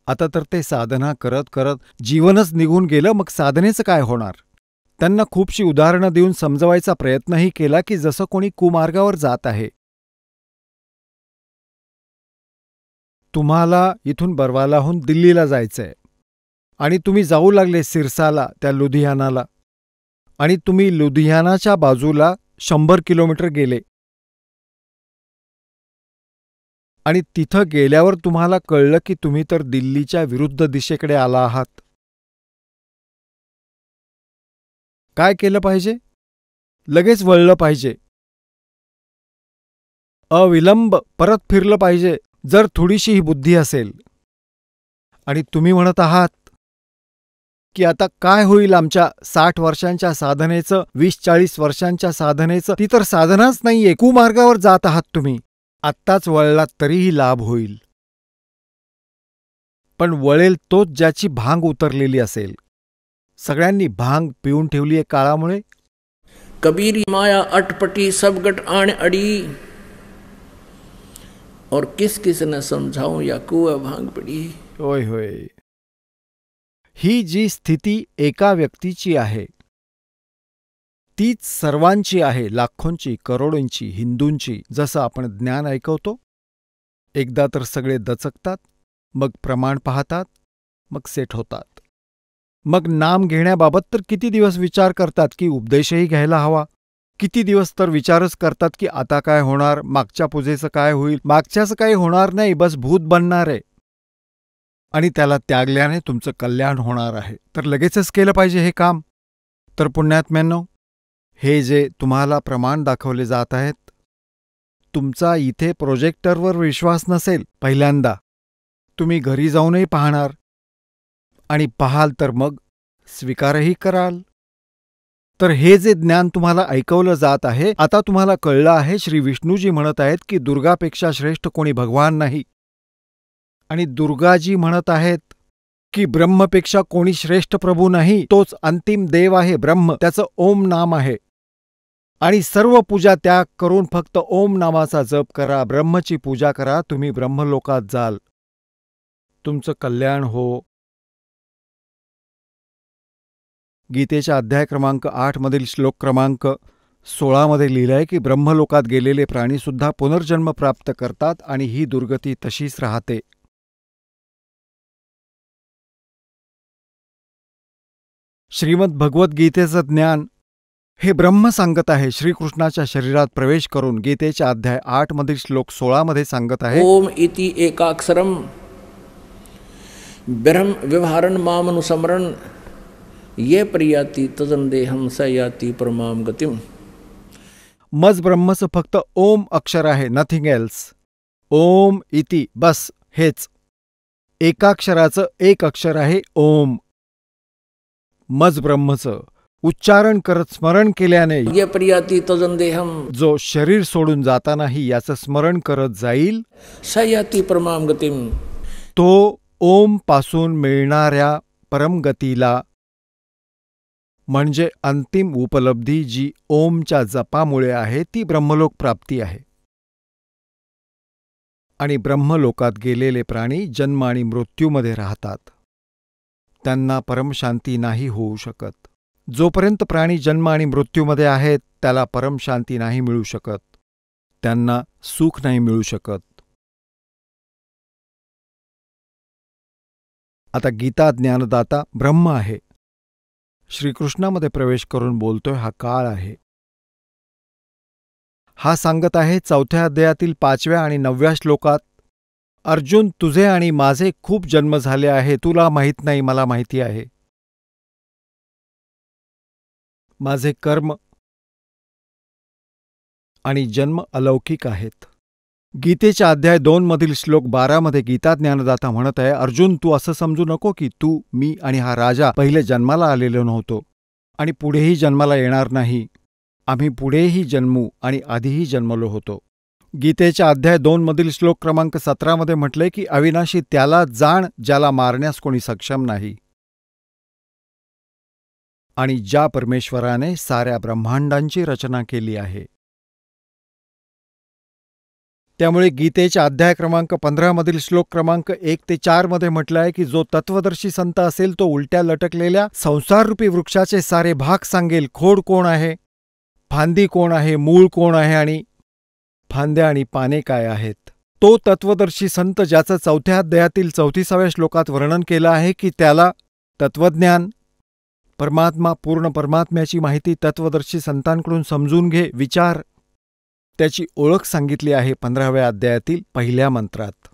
आता तर ते साधना करत करत जीवनच निघून गेलं, मग साधनेचं काय होणार. त्यांना खूपशी उदाहरणं देऊन समजवायचा प्रयत्नही केला की जसं कोणी कुमार्गावर जात आहे. तुम्हाला इथून बरवालाहून दिल्लीला जायचंय आणि तुम्ही जाऊ लागले सिरसाला, त्या लुधियानाला, आणि तुम्ही लुधियानाच्या बाजूला 100 किलोमीटर गेले आणि तिथं गेल्यावर तुम्हाला कळलं की तुम्ही तर दिल्लीच्या विरुद्ध दिशेकडे आला आहात. काय केलं पाहिजे? लगेच वळलं पाहिजे, अविलंब परत फिरलं पाहिजे, जर थोडीशी ही बुद्धी असेल. आणि तुम्ही म्हणत आहात की आता काय होईल आमच्या 60 वर्षांच्या साधनेचं, 20-40 वर्षांच्या साधनेचं, ती तर साधनाच नाहीये, कुमार्गावर जात आहात तुम्ही. आत्ताच वळलात तरीही लाभ होईल, पण वळेल तोच ज्याची भांग उतरलेली असेल. सगळ्यांनी भांग पिऊन ठेवलीये काळामुळे. कबीरी माया अटपटी सब गट आण अड़ी, और किस किस न समझाऊं या कुआ भांग पड़ी. होय होय. ही जी स्थिती एका व्यक्तीची आहे तीच सर्वांची आहे, लाखोंची, करोडोंची, हिंदूंची. जसं आपण ज्ञान ऐकवतो, एकदा तर सगळे दचकतात, मग प्रमाण पाहतात, मग सेट होतात. मग नाम घेण्याबाबत तर किती दिवस विचार करतात की उपदेशही घ्यायला हवा. किती दिवस तर विचारच करतात की आता काय होणार, मागच्या पूजेचं काय होईल. मागच्याचं काही होणार नाही, बस भूत बनणार आहे आणि त्याला त्यागल्याने तुमचं कल्याण होणार आहे. तर लगेचच केलं पाहिजे हे काम. तर पुण्यात्म्यांनो, हे जे तुम्हाला प्रमाण दाखवले जात आहेत, तुमचा इथे प्रोजेक्टरवर विश्वास नसेल, पहिल्यांदा तुम्ही घरी जाऊनही पाहणार आणि पाहाल तर मग स्वीकारही कराल. तर हे जे ज्ञान तुम्हाला ऐकवलं जात आहे, आता तुम्हाला कळलं आहे श्री विष्णूजी म्हणत आहेत की दुर्गापेक्षा श्रेष्ठ कोणी भगवान नाही, आणि दुर्गाजी म्हणत आहेत की ब्रह्मपेक्षा कोणी श्रेष्ठ प्रभू नाही, तोच अंतिम देव आहे ब्रह्म, त्याचं ओम नाम आहे. आणि सर्व पूजा त्याग करून फक्त ओम नामाचा जप करा, ब्रह्मची पूजा करा, तुम्ही ब्रह्मलोकात जाल, तुमचं कल्याण हो. गीतेच्या अध्याय क्रमांक 8 मधील श्लोक क्रमांक 16 लिहिलंय की ब्रह्मलोकात गेलेले प्राणीसुद्धा पुनर्जन्म प्राप्त करतात आणि ही दुर्गती तशीच राहते. श्रीमद भगवद्गीतेचं ज्ञान हे ब्रह्म सांगत आहे. श्रीकृष्णाच्या शरीरात प्रवेश करून गीतेच्या अध्याय 8 मधील श्लोक 16 सांगत आहे, ओम इति एकाक्षरम ब्रह्म व्यवहारन मामनुसमरण ये प्रियाति तजंदेहम स याति परमाम गतिम. मज ब्रह्मचं फक्त ओम अक्षर आहे, नथिंग एल्स. ओम इति, बस हेच. एकाक्षराचं एक अक्षर आहे ओम. मज ब्रह्मचं उच्चारण करत स्मरण केल्याने ये प्रियाति तजंदेहम, जो शरीर सोडून जातानाही याचं स्मरण करत जाईल, स याति परमाम गतिम, तो ओम पासून मिळणाऱ्या परमगतीला म्हणजे अंतिम उपलब्धी जी ओमच्या जपामुळे आहे ती ब्रह्मलोक प्राप्ती आहे. आणि ब्रह्मलोकात गेलेले प्राणी जन्म आणि मृत्यूमध्ये राहतात. त्यांना परमशांती नाही होऊ शकत. जोपर्यंत प्राणी जन्म आणि मृत्यूमध्ये आहेत त्याला परमशांती नाही मिळू शकत. त्यांना सुख नाही मिळू शकत. आता गीता ज्ञानदाता ब्रह्म आहे. श्रीकृष्णामध्ये प्रवेश करून बोलतोय हा काळ आहे. हा सांगत आहे 4थ्या अध्यायातील 5व्या आणि 9व्या श्लोकात, अर्जुन तुझे आणि माझे खूप जन्म झाले आहे, तुला माहीत नाही, मला माहिती आहे. माझे कर्म आणि जन्म अलौकिक आहेत. गीतेच्या अध्याय 2 मधील श्लोक 12 गीता ज्ञानदाता म्हणत आहे, अर्जुन तू असं समजू नको की तू, मी आणि हा राजा पहिले जन्माला आलेलो नव्हतो आणि पुढेही जन्माला येणार नाही. आम्ही पुढेही जन्मू आणि आधीही जन्मलो होतो. गीतेच्या अध्याय 2 मधील श्लोक क्रमांक 17 म्हटलंय की अविनाशी त्याला जाण ज्याला मारण्यास कोणी सक्षम नाही. आणि ज्या परमेश्वराने साऱ्या ब्रह्मांडांची रचना केली आहे. त्यामुळे गीतेच्या अध्याय क्रमांक 15 मधील श्लोक क्रमांक 1 ते 4 म्हटलं आहे की जो तत्वदर्शी संत असेल तो उलट्या लटकलेल्या संसाररूपी वृक्षाचे सारे भाग सांगेल. खोड कोण आहे, फांदी कोण आहे, मूळ कोण आहे आणि फांद्या आणि पाने काय आहेत. तो तत्वदर्शी संत ज्याचं 4थ्या अध्यायातील 34व्या श्लोकात वर्णन केलं आहे की त्याला तत्वज्ञान, परमात्मा, पूर्ण परमात्म्याची माहिती तत्वदर्शी संतांकडून समजून घे, विचार. त्याची ओळख सांगितली आहे 15व्या अध्यायातील 1ल्या मंत्रात.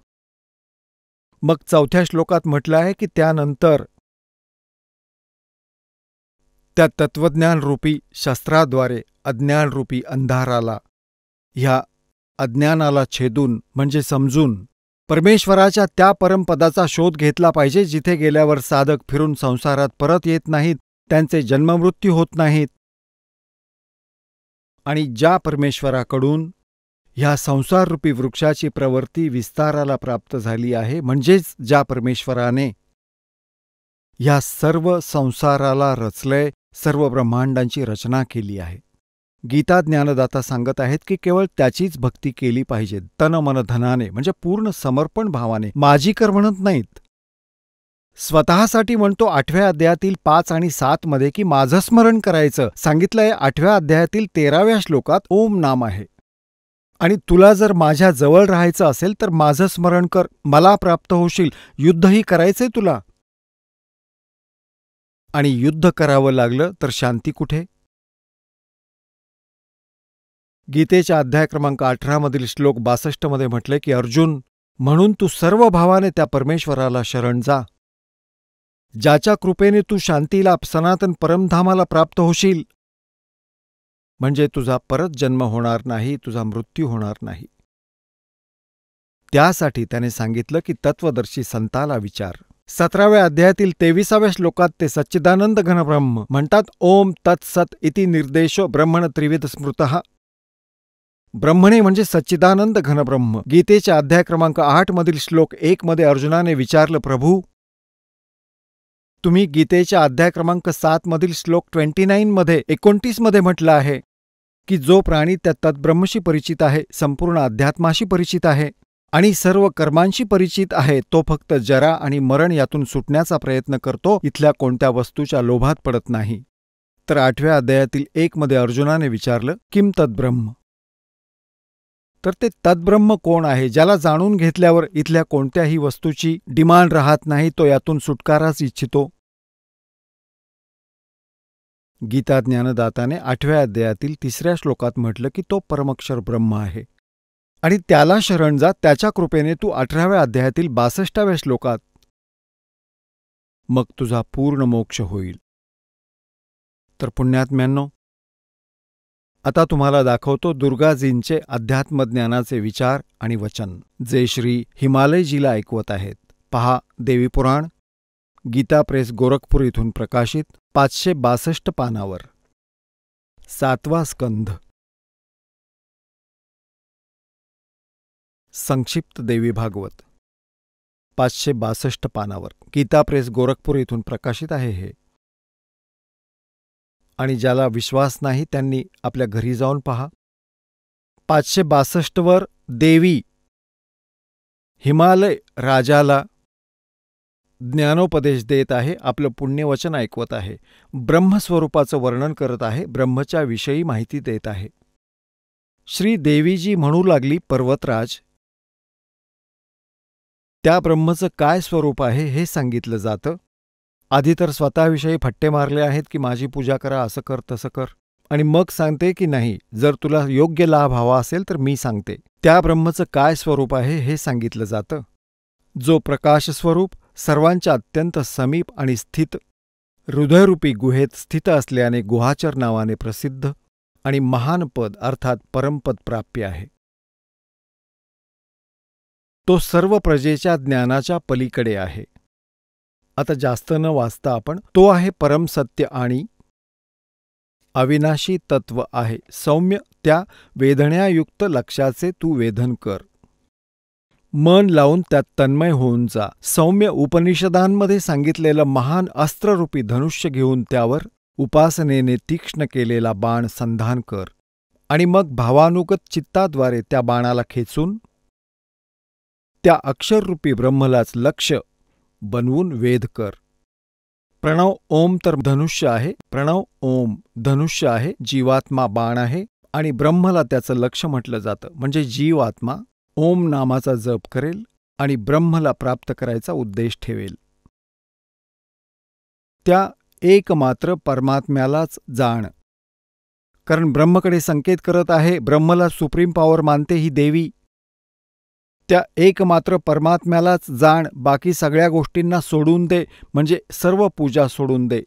मग 4थ्या श्लोकात म्हटलं आहे की त्यानंतर त्या तत्वज्ञानरूपी शस्त्राद्वारे अज्ञानरूपी अंधाराला, ह्या अज्ञानाला छेदून म्हणजे समजून परमेश्वराच्या त्या परमपदाचा शोध घेतला पाहिजे जिथे गेल्यावर साधक फिरून संसारात परत येत नाहीत, त्यांचे जन्ममृत्यू होत नाहीत. आणि ज्या परमेश्वराकडून ह्या संसाररूपी वृक्षाची प्रवृत्ती विस्ताराला प्राप्त झाली आहे, म्हणजेच ज्या परमेश्वराने ह्या सर्व संसाराला रचलंय, सर्व ब्रह्मांडांची रचना केली आहे. गीता ज्ञानदाता सांगत आहेत की केवळ त्याचीच भक्ती केली पाहिजे, तन मन धनाने, म्हणजे पूर्ण समर्पण भावाने. माझी कर म्हणत नाहीत. स्वतःसाठी म्हणतो 8व्या अध्यायातील 5 आणि 7 की माझं स्मरण करायचं सांगितलंय. 8व्या अध्यायातील 13व्या श्लोकात ओम नाम आहे. आणि तुला जर माझ्या जवळ राहायचं असेल तर माझं स्मरण कर, मला प्राप्त होशील. युद्धही करायचंय तुला. आणि युद्ध करावं लागलं तर शांती कुठे? गीतेच्या अध्याय क्रमांक 18 श्लोक 62 म्हटले की अर्जुन, म्हणून तू सर्व भावाने त्या परमेश्वराला शरण जा, ज्याच्या कृपेने तू शांतीला, सनातन परमधामाला प्राप्त होशील. म्हणजे तुझा परत जन्म होणार नाही, तुझा मृत्यू होणार नाही. त्यासाठी त्याने सांगितलं की तत्वदर्शी संताला विचार. 17व्या अध्यायातील 23व्या श्लोकात ते सच्चिदानंद घनब्रह्म म्हणतात, ओम तत्सत इति निर्देशो ब्रह्मण त्रिविध स्मृतः. ब्रह्मणे म्हणजे सच्चिदानंद घनब्रह्म. गीतेच्या अध्याय क्रमांक 8 श्लोक 1 अर्जुनाने विचारलं, प्रभू तुम्ही गीतेच्या अध्याय क्रमांक 7 श्लोक 29 म्हटलं आहे की जो प्राणी त्या तद्ब्रह्मशी परिचित आहे, संपूर्ण अध्यात्माशी परिचित आहे आणि सर्व कर्मांशी परिचित आहे, तो फक्त जरा आणि मरण यातून सुटण्याचा प्रयत्न करतो, इथल्या कोणत्या वस्तूच्या लोभात पडत नाही. तर 8व्या अध्यायातील 1 मध्ये अर्जुनाने विचारलं, किम तद्ब्रह्म? तर ते तद्ब्रह्म कोण आहे, ज्याला जाणून घेतल्यावर इथल्या कोणत्याही वस्तूची डिमांड राहत नाही, तो यातून सुटकाराच इच्छितो. गीता ज्ञानदाताने 8व्या अध्यायातील 3ऱ्या श्लोकात म्हटलं की तो परमक्षर ब्रह्म आहे आणि त्याला शरण जा, त्याच्या कृपेने तू 18व्या अध्यायातील 62व्या श्लोकात मग तुझा पूर्ण मोक्ष होईल. तर पुण्यात्म्यांनो, आता तुम्हाला दाखवतो दुर्गाजींचे अध्यात्मज्ञानाचे विचार आणि वचन, जे श्री हिमालयजीला ऐकवत आहेत. पहा, देवी पुराण, गीता प्रेस, गोरखपूर इथून प्रकाशित, 562 पानावर, 7वा स्कंध. संक्षिप्त देवी भागवत, 562 पानावर, गीता प्रेस, गोरखपूर इथून प्रकाशित आहे हे. आणि ज्याला विश्वास नाही त्यांनी आपल्या घरी जाऊन पहा. 562 देवी हिमालय राजाला ज्ञानोपदेश देत आहे, आपलं पुण्यवचन ऐकवत आहे, ब्रह्मस्वरूपाचं वर्णन करत आहे, ब्रह्मच्या विषयी माहिती देत आहे. श्री देवीजी म्हणू लागली, पर्वतराज, त्या ब्रह्मचं काय स्वरूप आहे हे सांगितलं जातं. आधी तर स्वतःविषयी फट्टे मारले आहेत की माझी पूजा करा, असं कर तसं कर, आणि मग सांगते की नाही, जर तुला योग्य लाभ हवा असेल तर मी सांगते. त्या ब्रह्मचं काय स्वरूप आहे हे सांगितलं जातं, जो प्रकाश स्वरूप, सर्वांच्या अत्यंत समीप आणि स्थित, हृदयरूपी गुहेत स्थित असल्याने गुहाचर नावाने प्रसिद्ध आणि महान पद अर्थात परमपद प्राप्य आहे. तो सर्व प्रजेच्या ज्ञानाच्या पलीकडे आहे. आता जास्त न वाचता आपण, तो आहे परमसत्य आणि अविनाशी तत्व आहे. सौम्य त्या वेदण्यायुक्त लक्षाचे तू वेधन कर, मन लावून त्यात तन्मय होऊन जा. सौम्य उपनिषदांमध्ये सांगितलेलं महान अस्त्ररूपी धनुष्य घेऊन त्यावर उपासनेने तीक्ष्ण केलेला बाण संधान कर आणि मग भावानुगत चित्ताद्वारे त्या बाणाला खेचून त्या अक्षररूपी ब्रह्मलाच लक्ष्य बनवून वेध कर. प्रणव ओम तर धनुष्य आहे, प्रणव ओम धनुष्य आहे, जीवात्मा बाण आहे आणि ब्रह्मला त्याचं लक्ष्य म्हटलं जातं. म्हणजे जीवात्मा ओम नामाचा जप करेल आणि ब्रह्मला प्राप्त करायचा उद्देश ठेवेल. त्या एकमात्र परमात्म्यालाच जाण, कारण ब्रह्मकडे संकेत करत आहे, ब्रह्मला सुप्रीम पॉवर मानते ही देवी. त्या एकमात्र परमात्म्यालाच जाण, बाकी सगळ्या गोष्टींना सोडून दे, म्हणजे सर्व पूजा सोडून दे.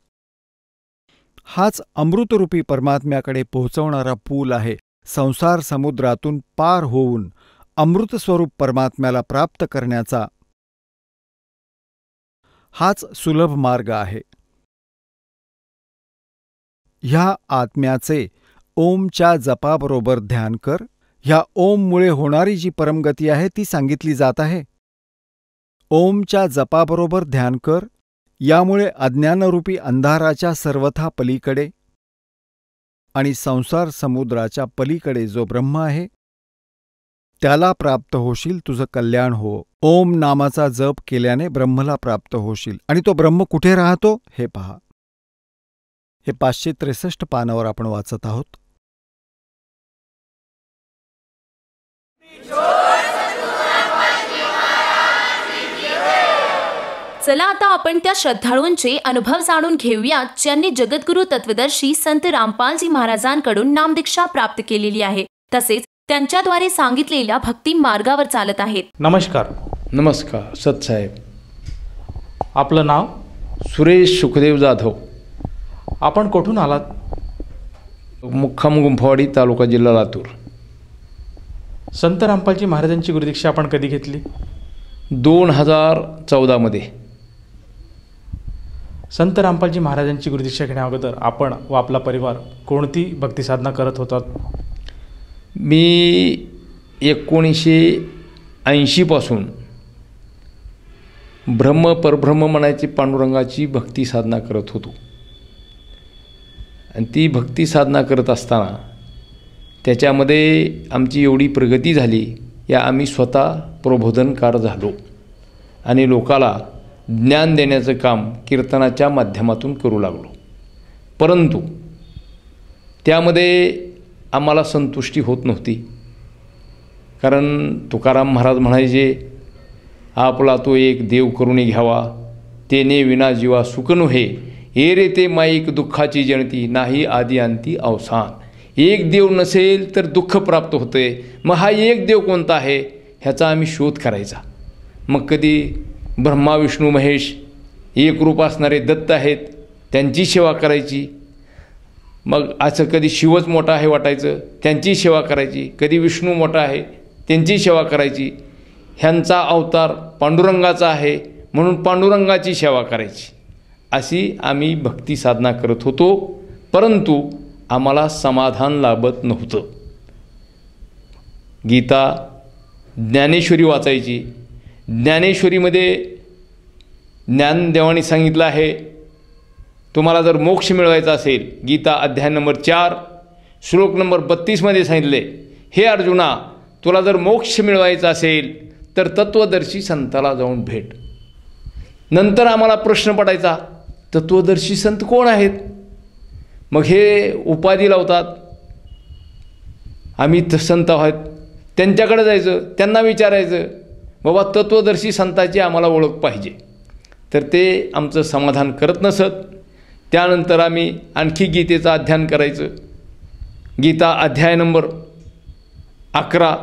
हाच अमृतरूपी परमात्म्याकडे पोहोचवणारा पूल आहे. संसार समुद्रातून पार होऊन अमृतस्वरूप परमात्म्याला प्राप्त करण्याचा हाच सुलभ मार्ग आहे. ह्या आत्म्याचे ओमच्या जपाबरोबर ध्यान कर. ह्या ओममुळे होणारी जी परमगती आहे ती सांगितली जात आहे. ओमच्या जपाबरोबर ध्यान कर. यामुळे अज्ञानरूपी अंधाराच्या सर्वथा पलीकडे आणि संसार समुद्राच्या पलीकडे जो ब्रह्म आहे त्याला प्राप्त होशील, तुझं कल्याण हो. ओम नामाचा जप केल्याने ब्रह्मला प्राप्त होशील. आणि तो ब्रह्म कुठे राहतो हे पहा. हे 563 पानावर आपण वाचत आहोत. चला आता आपण त्या श्रद्धाळूंचे अनुभव जाणून घेऊयात ज्यांनी जगद्गुरु तत्वदर्शी संत रामपालजी महाराजांकडून नामदीक्षा प्राप्त केलेली आहे, तसेच त्यांच्याद्वारे सांगितलेल्या भक्ती मार्गावर चालत आहेत. नमस्कार. नमस्कार सतसाहेब. आपलं नाव? सुरेश सुखदेव जाधव. आपण कुठून आलात? मुक्काम गुंफवाडी, तालुका, जिल्हा लातूर. संत रामपालजी महाराजांची गुरुदीक्षा आपण कधी घेतली? 2014 मध्ये. संत रामपालजी महाराजांची गुरुदीक्षा घेण्या अगोदर आपण व आपला परिवार कोणती भक्तिसाधना करत होतात? मी 1980 पासून ब्रह्म परब्रह्म म्हणायची पांडुरंगाची भक्ती साधना करत होतो. आणि ती भक्ती साधना करत असताना त्याच्यामध्ये आमची एवढी प्रगती झाली, या आम्ही स्वतः प्रबोधनकार झालो आणि लोकाला ज्ञान देण्याचं काम कीर्तनाच्या माध्यमातून करू लागलो. परंतु त्यामध्ये आम्हाला संतुष्टी होत नव्हती. कारण तुकाराम महाराज म्हणायचे, आपला तो एक देव करून घ्यावा, तेने विना जीवा सुख नव्हे, ए रे ते माईक दुःखाची जणती, नाही आदी अंती अवसान. एक देव नसेल तर दुःख प्राप्त होते. मग हा एक देव कोणता आहे ह्याचा आम्ही शोध करायचा. मग कधी ब्रह्मा विष्णू महेश एक रूप असणारे दत्त आहेत त्यांची सेवा करायची. मग असं कधी शिवच मोठा आहे वाटायचं, त्यांची सेवा करायची. कधी विष्णू मोठा आहे त्यांची सेवा करायची. ह्यांचा अवतार पांडुरंगाचा आहे म्हणून पांडुरंगाची सेवा करायची. अशी आम्ही भक्ती साधना करत होतो. परंतु आम्हाला समाधान लाभत नव्हतं. गीता ज्ञानेश्वरी वाचायची. ज्ञानेश्वरीमध्ये ज्ञानदेवानी सांगितलं आहे, तुम्हाला जर मोक्ष मिळवायचा असेल, गीता अध्याय नंबर 4 श्लोक नंबर 32 सांगितले, हे अर्जुना, तुला जर मोक्ष मिळवायचा असेल तर तत्वदर्शी संताला जाऊन भेट. नंतर आम्हाला प्रश्न पडायचा, तत्वदर्शी संत कोण आहेत? मग हे उपाधी लावतात, आम्ही संत आहोत, त्यांच्याकडे जायचं, त्यांना विचारायचं, बाबा तत्वदर्शी संताची आम्हाला ओळख पाहिजे. तर ते आमचं समाधान करत नसत. त्यानंतर आम्ही आणखी गीतेचं अध्ययन करायचं. गीता अध्याय नंबर 11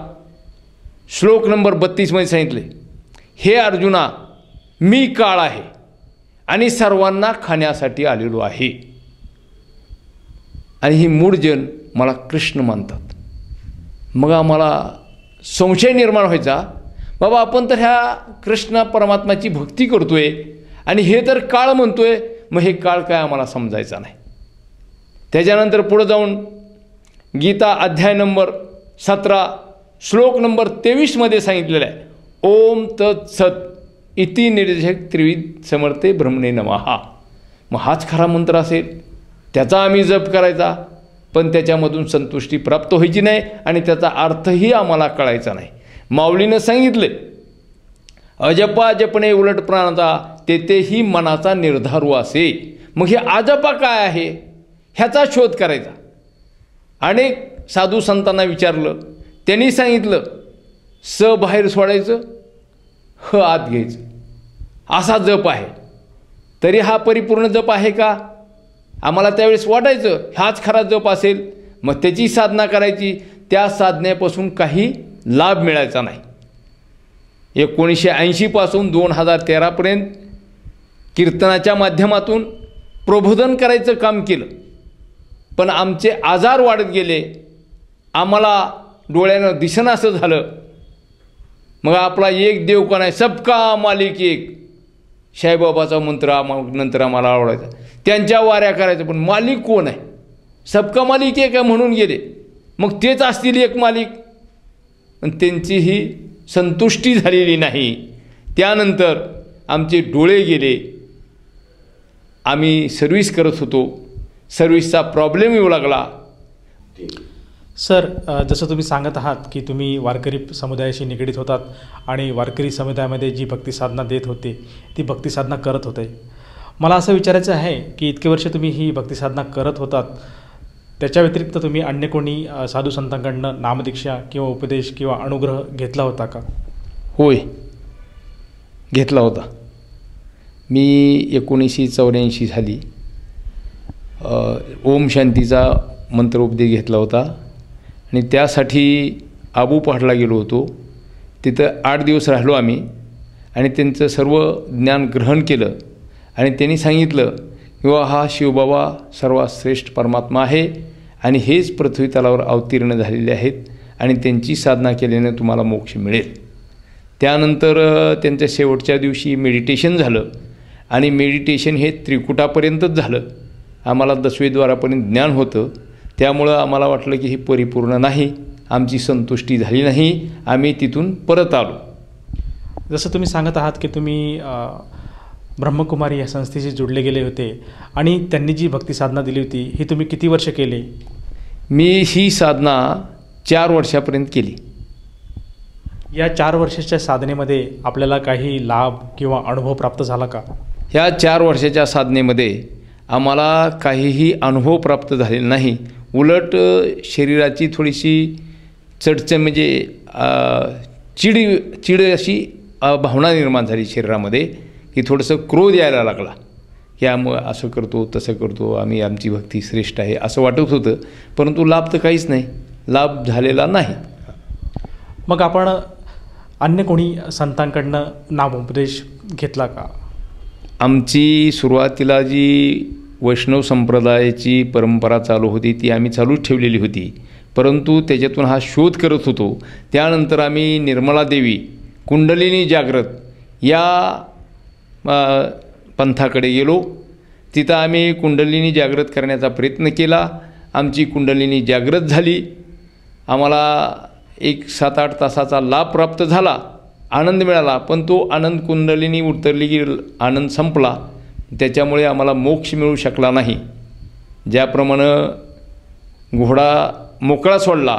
श्लोक नंबर 32 सांगितले, हे अर्जुना, मी काळ आहे आणि सर्वांना खाण्यासाठी आलेलो आहे. आणि ही मूळ जन मला कृष्ण मानतात. मग आम्हाला संशय निर्माण व्हायचा, बाबा आपण तर ह्या कृष्ण परमात्माची भक्ती करतोय आणि हे तर काळ म्हणतोय, मग हे काळ काय आम्हाला समजायचा नाही. त्याच्यानंतर पुढे जाऊन गीता अध्याय नंबर 17 श्लोक नंबर 23 सांगितलेलं आहे, ओम तत्सत इति निर्जक त्रिविध समर्थे ब्रह्मणे नमः. मग हाच खरा मंत्र असेल, त्याचा आम्ही जप करायचा, पण त्याच्यामधून संतुष्टी प्राप्त व्हायची नाही आणि त्याचा अर्थही आम्हाला कळायचा नाही. माऊलीनं सांगितले, अजपा जपणे उलट प्राणाचा, तेथेही मनाचा निर्धारू असे. मग हे अजपा काय आहे ह्याचा शोध करायचा. अनेक साधू संतांना विचारलं, त्यांनी सांगितलं, स बाहेर सोडायचं, ह आत घ्यायचं, असा जप आहे. तरी हा परिपूर्ण जप आहे का? आम्हाला त्यावेळेस वाटायचं हाच खरा जप असेल. मग त्याची साधना करायची. त्या साधनेपासून काही लाभ मिळायचा नाही. 1980 पासून 2013 कीर्तनाच्या माध्यमातून प्रबोधन करायचं काम केलं, पण आमचे आजार वाढत गेले. आम्हाला डोळ्यानं दिसेनासं झालं. मग आपला एक देव कोण आहे, सबका मालिक एक, साईबाबाचा मंत्र नंतर आम्हाला आवडायचा. त्यांच्या वाऱ्या करायचं, पण मालिक कोण आहे? सबका मालिक एक आहे म्हणून गेले. मग तेच असतील एक मालिक, पण त्यांचीही संतुष्टी झालेली नाही. त्यानंतर आमचे डोळे गेले. आम्ही सर्व्हिस करत होतो, सर्व्हिसचा प्रॉब्लेम येऊ लागला. सर, जसं तुम्ही सांगत आहात की तुम्ही वारकरी समुदायाशी निगडीत होतात आणि वारकरी समुदायामध्ये जी भक्ती साधना देत होते ती भक्ती साधना करत होते. मला असं विचारायचं आहे की इतके वर्ष तुम्ही ही भक्ती साधना करत होतात, त्याच्या व्यतिरिक्त तुम्ही अन्य कोणी साधू संतांकडनं नामदीक्षा किंवा उपदेश किंवा अनुग्रह घेतला होता का? होय, घेतला होता. मी 1984 साली ओम शांतीचा मंत्रोपदेश घेतला होता आणि त्यासाठी आबू पहाडला गेलो होतो. तिथं 8 दिवस राहिलो आम्ही आणि त्यांचं सर्व ज्ञान ग्रहण केलं. आणि त्यांनी सांगितलं किंवा हा शिवबाबा सर्वात श्रेष्ठ परमात्मा आहे आणि हेच पृथ्वी तलावर अवतीर्ण झालेले आहेत आणि त्यांची साधना केल्याने तुम्हाला मोक्ष मिळेल. त्यानंतर त्यांच्या शेवटच्या दिवशी मेडिटेशन झालं आणि मेडिटेशन हे त्रिकुटापर्यंतच झालं. आम्हाला 10वे द्वारापर्यंत ज्ञान होतं. त्यामुळं आम्हाला वाटलं की ही परिपूर्ण नाही, आमची संतुष्टी झाली नाही. आम्ही तिथून परत आलो. जसं तुम्ही सांगत आहात की तुम्ही ब्रह्मकुमारी या संस्थेशी जोडले गेले होते आणि त्यांनी जी भक्ती साधना दिली होती ही तुम्ही किती वर्ष केली? मी ही साधना 4 वर्षापर्यंत केली. या 4 वर्षाच्या साधनेमध्ये आपल्याला काही लाभ किंवा अनुभव प्राप्त झाला का? ह्या 4 वर्षाच्या साधनेमध्ये आम्हाला काहीही अनुभव प्राप्त झालेला नाही. उलट शरीराची थोडीशी चढचण म्हणजे चिड अशी भावना निर्माण झाली शरीरामध्ये, की थोडंसं क्रोध यायला लागला, की असं करतो तसं करतो, आम्ही आमची भक्ती श्रेष्ठ आहे असं वाटत होतं. परंतु लाभ तर काहीच नाही, लाभ झालेला नाही. मग आपण अन्य कोणी संतांकडनं नामोपदेश घेतला का? आमची सुरुवातीला जी वैष्णव संप्रदायाची परंपरा चालू होती ती आम्ही चालूच ठेवलेली होती, परंतु त्याच्यातून हा शोध करत होतो. त्यानंतर आम्ही निर्मला देवी कुंडलिनी जागृत या पंथाकडे गेलो. तिथं आम्ही कुंडलिनी जागृत करण्याचा प्रयत्न केला. आमची कुंडलिनी जागृत झाली. आम्हाला एक 7-8 तासाचा लाभ प्राप्त झाला, आनंद मिळाला. पण तो आनंद कुंडलिनी उतरली की आनंद संपला. त्याच्यामुळे आम्हाला मोक्ष मिळू शकला नाही. ज्याप्रमाणे घोडा मोकळा सोडला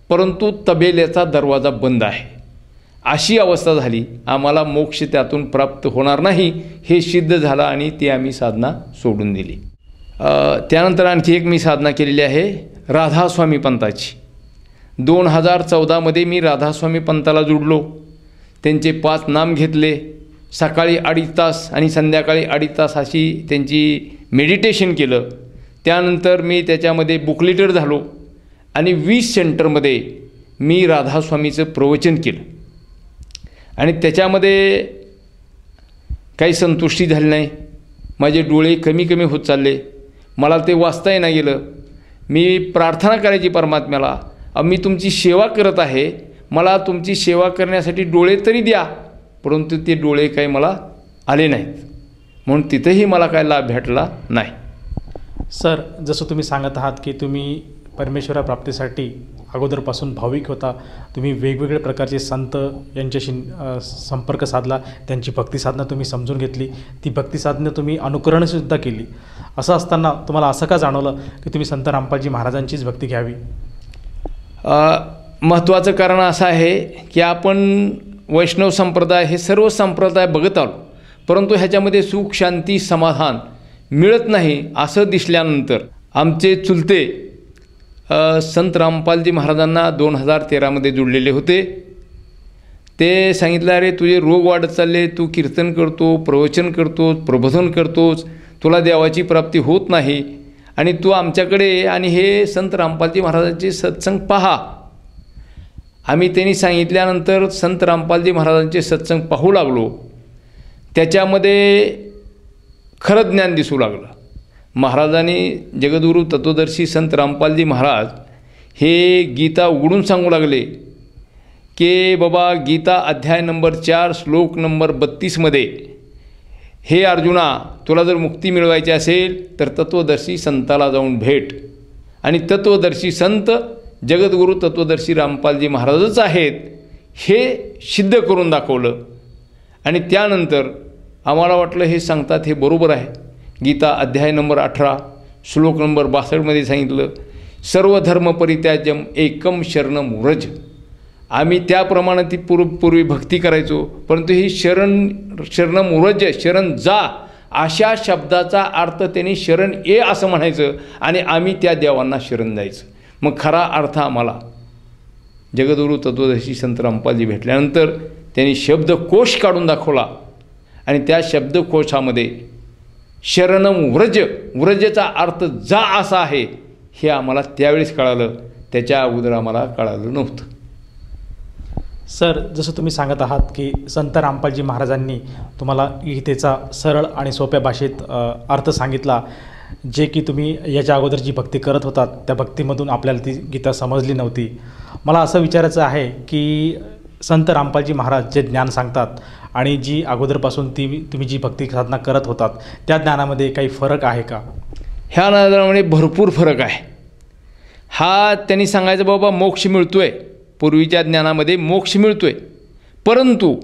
परंतु तबेल्याचा दरवाजा बंद आहे, अशी अवस्था झाली. आम्हाला मोक्ष त्यातून प्राप्त होणार नाही हे सिद्ध झालं आणि ती आम्ही साधना सोडून दिली. त्यानंतर आणखी एक मी साधना केलेली आहे राधास्वामी पंथाची. 2014मध्ये मी राधास्वामी पंथाला जुडलो. त्यांचे 5 नाम घेतले. सकाळी 2.5 तास आणि संध्याकाळी 2.5 तास अशी त्यांची मेडिटेशन केलं. त्यानंतर मी त्याच्यामध्ये बुकलिटर झालो आणि 20 सेंटरमध्ये मी राधास्वामीचं प्रवचन केलं. आणि त्याच्यामध्ये काही संतुष्टी झाली नाही. माझे डोळे कमी कमी होत चालले. मला ते वाचता येणं गेलं. मी प्रार्थना करायची परमात्म्याला, मी तुमची सेवा करत आहे, मला तुमची सेवा करण्यासाठी डोळे तरी द्या. परंतु ते डोळे काही मला आले नाहीत, म्हणून तिथंही मला काय लाभ भेटला नाही. सर, जसं तुम्ही सांगत आहात की तुम्ही परमेश्वरा प्राप्तीसाठी अगोदरपासून भाविक होता, तुम्ही वेगवेगळे प्रकारचे संत यांच्याशी संपर्क साधला, त्यांची भक्ती साधना तुम्ही समजून घेतली, ती भक्ती साधना तुम्ही अनुकरणसुद्धा केली. असं असताना तुम्हाला असं का जाणवलं की तुम्ही संत रामपालजी महाराजांचीच भक्ती घ्यावी? महत्त्वाचं कारण असं आहे की आपण वैष्णव संप्रदाय हे सर्व संप्रदाय बघत आलो, परंतु ह्याच्यामध्ये सुख शांती समाधान मिळत नाही असं दिसल्यानंतर आमचे चुलते संत रामपालजी महाराजांना 2013मध्ये जुळलेले होते. ते सांगितलं, अरे तुझे रोग वाढत चालले, तू कीर्तन करतो, प्रवचन करतोस, प्रबोधन करतोस, तुला देवाची प्राप्ती होत नाही आणि तू आमच्याकडे आणि हे संत रामपालजी महाराजांचे सत्संग पहा. आम्ही त्यांनी सांगितल्यानंतर संत रामपालजी महाराजांचे सत्संग पाहू लागलो. त्याच्यामध्ये खरं ज्ञान दिसू लागलं. महाराजांनी जगद्गुरू तत्वदर्शी संत रामपालजी महाराज हे गीता उघडून सांगू लागले की बाबा, गीता अध्याय नंबर 4 श्लोक नंबर 32मध्ये, हे अर्जुना, तुला जर मुक्ती मिळवायची असेल तर तत्वदर्शी संताला जाऊन भेट. आणि तत्वदर्शी संत जगद्गुरू तत्वदर्शी रामपालजी महाराजच आहेत हे सिद्ध करून दाखवलं. आणि त्यानंतर आम्हाला वाटलं हे सांगतात हे बरोबर आहे. गीता अध्याय नंबर 18 श्लोक नंबर 62मध्ये सांगितलं, सर्व धर्म परित्याज्यम एकम शरणम व्रज. आम्ही त्याप्रमाणे ती पूर्वी भक्ती करायचो, परंतु ही शरणम व्रज, शरण जा अशा शब्दाचा अर्थ त्यांनी शरण ये असं म्हणायचं आणि आम्ही त्या देवांना शरण जायचं. मग खरा अर्थ आम्हाला जगद्गुरू तत्वदर्शी संत रामपालजी भेटल्यानंतर त्यांनी शब्दकोश काढून दाखवला आणि त्या शब्दकोशामध्ये शरणम व्रज, व्रजेचा अर्थ जा असा आहे हे आम्हाला त्यावेळेस कळालं. त्याच्या अगोदर आम्हाला कळालं नव्हतं. सर, जसं तुम्ही सांगत आहात की संत रामपालजी महाराजांनी तुम्हाला गीतेचा सरळ आणि सोप्या भाषेत अर्थ सांगितला, जे की तुम्ही याच्या अगोदर जी भक्ती करत होतात त्या भक्तीमधून आपल्याला ती गीता समजली नव्हती. मला असं विचारायचं आहे की संत रामपालजी महाराज जे ज्ञान सांगतात आणि जी अगोदरपासून तुम्ही जी भक्ती साधना करत होतात त्या ज्ञानामध्ये काही फरक आहे का? ह्या ज्ञानामध्ये भरपूर फरक आहे. हा त्यांनी सांगायचं, बाबा मोक्ष मिळतोय, पूर्वीच्या ज्ञानामध्ये मोक्ष मिळतोय, परंतु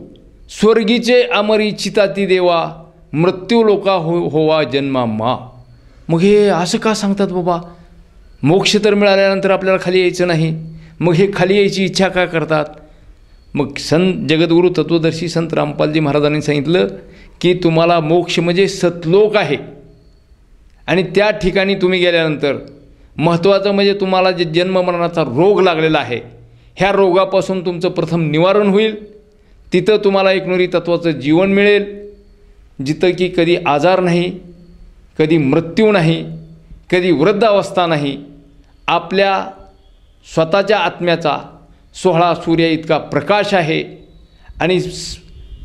स्वर्गीचे अमरिचिता ती देवा, मृत्यू लोका होवा जन्मा मा. मग हे असं का सांगतात बाबा? मोक्ष तर मिळाल्यानंतर आपल्याला खाली यायचं नाही, मग हे खाली यायची इच्छा का करतात? मग जगद्गुरू तत्वदर्शी संत रामपालजी महाराजांनी सांगितलं की तुम्हाला मोक्ष म्हणजे सतलोक आहे आणि त्या ठिकाणी तुम्ही गेल्यानंतर महत्त्वाचं म्हणजे तुम्हाला जे जन्ममरणाचा रोग लागलेला आहे, ह्या रोगापासून तुमचं प्रथम निवारण होईल. तिथं तुम्हाला एकनुरी तत्त्वाचं जीवन मिळेल, जिथं की कधी आजार नाही, कधी मृत्यू नाही, कधी वृद्धावस्था नाही. आपल्या स्वतःच्या आत्म्याचा 16 सूर्य इतका प्रकाश आहे. आणि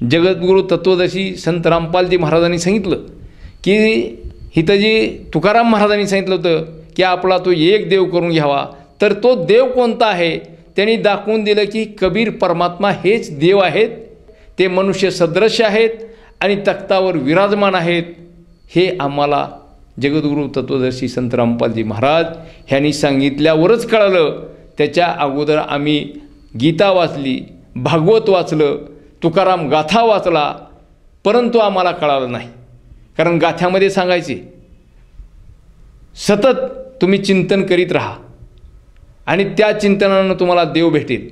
जगद्गुरू तत्त्वदर्शी संत रामपालजी महाराजांनी सांगितलं की इथं जी तुकाराम महाराजांनी सांगितलं होतं की आपला तो एक देव करून घ्यावा, तर तो देव कोणता आहे त्यांनी दाखवून दिलं की कबीर परमात्मा हेच देव आहेत. ते मनुष्य सदृश्य आहेत आणि तख्तावर विराजमान आहेत. हे आम्हाला जगद्गुरू तत्त्वदर्शी संत रामपालजी महाराज ह्यांनी सांगितल्यावरच कळलं. त्याच्या अगोदर आम्ही गीता वाचली, भागवत वाचलं, तुकाराम गाथा वाचला, परंतु आम्हाला कळालं नाही. कारण गाथ्यामध्ये सांगायचे सतत तुम्ही चिंतन करीत राहा आणि त्या चिंतनानं तुम्हाला देव भेटेल.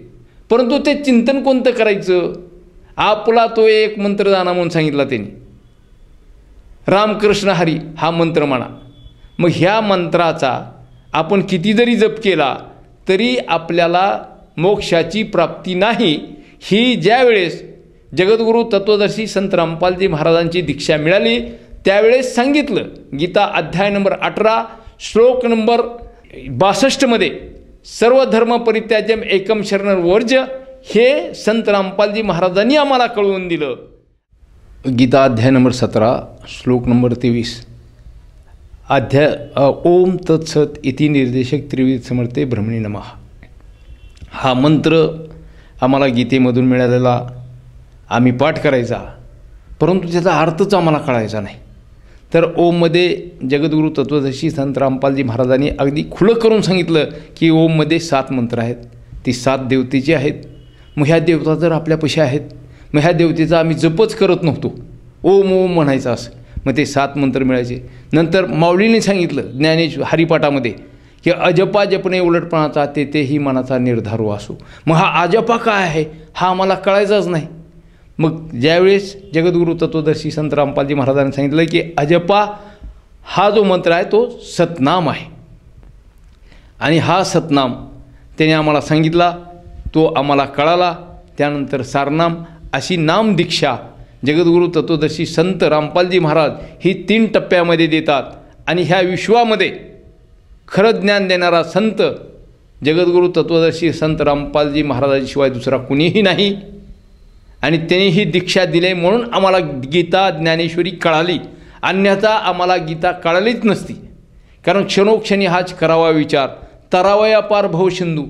परंतु ते चिंतन कोणतं करायचं? आपला तो एक मंत्र जाणा म्हणून सांगितला त्यांनी, रामकृष्ण हरी हा मंत्र म्हणा. मग ह्या मंत्राचा आपण किती जरी जप केला तरी आपल्याला मोक्षाची प्राप्ती नाही. ही ज्यावेळेस जगद्गुरू तत्त्वदर्शी संत रामपालजी महाराजांची दीक्षा मिळाली त्यावेळेस सांगितलं. गीता अध्याय नंबर 18 श्लोक नंबर 62 सर्व धर्म परित्याज्यम एकम शरणं वर्ज्य हे संत रामपालजी महाराजांनी आम्हाला कळवून दिलं. गीता अध्याय नंबर 17 श्लोक नंबर 23 अध्याय ओम तत्सत इति निर्देशक त्रिविध समर्थे ब्रह्मणे नमः. हा मंत्र आम्हाला गीतेमधून मिळालेला आम्ही पाठ करायचा, परंतु त्याचा अर्थच आम्हाला कळायचा नाही. तर ओममध्ये जगद्गुरू तत्त्वदर्शी संत रामपालजी महाराजांनी अगदी खुलं करून सांगितलं की ओममध्ये 7 मंत्र आहेत, ती 7 देवतेची आहेत. मग ह्या देवता जर आपल्यापाशी आहेत, मग ह्या देवतेचा आम्ही जपच करत नव्हतो, ओम ओम म्हणायचं असं. मग ते 7 मंत्र मिळायचे. नंतर माऊलीने सांगितलं ज्ञानेश्वर हरिपाठामध्ये की अजपा जपणे उलटपणाचा तेही मनाचा निर्धार असो. मग हा अजपा काय आहे हा आम्हाला कळायचाच नाही. मग ज्यावेळेस जगद्गुरू तत्त्वदर्शी संत रामपालजी महाराजांनी सांगितलं की अजपा हा जो मंत्र आहे तो सतनाम आहे आणि हा सतनाम त्याने आम्हाला सांगितला, तो आम्हाला कळाला. त्यानंतर सारनाम अशी नाम दीक्षा जगद्गुरू तत्त्वदर्शी संत रामपालजी महाराज ही 3 टप्प्यामध्ये देतात. आणि ह्या विश्वामध्ये खरं ज्ञान देणारा संत जगद्गुरू तत्त्वदर्शी संत रामपालजी महाराजांशिवाय दुसरा कुणीही नाही. आणि त्यांनी ही दीक्षा दिली म्हणून आम्हाला गीता ज्ञानेश्वरी कळाली, अन्यथा आम्हाला गीता कळालीच नसती. कारण क्षणोक्षणी हाच करावा विचार, तरावया पार भवसिंधू,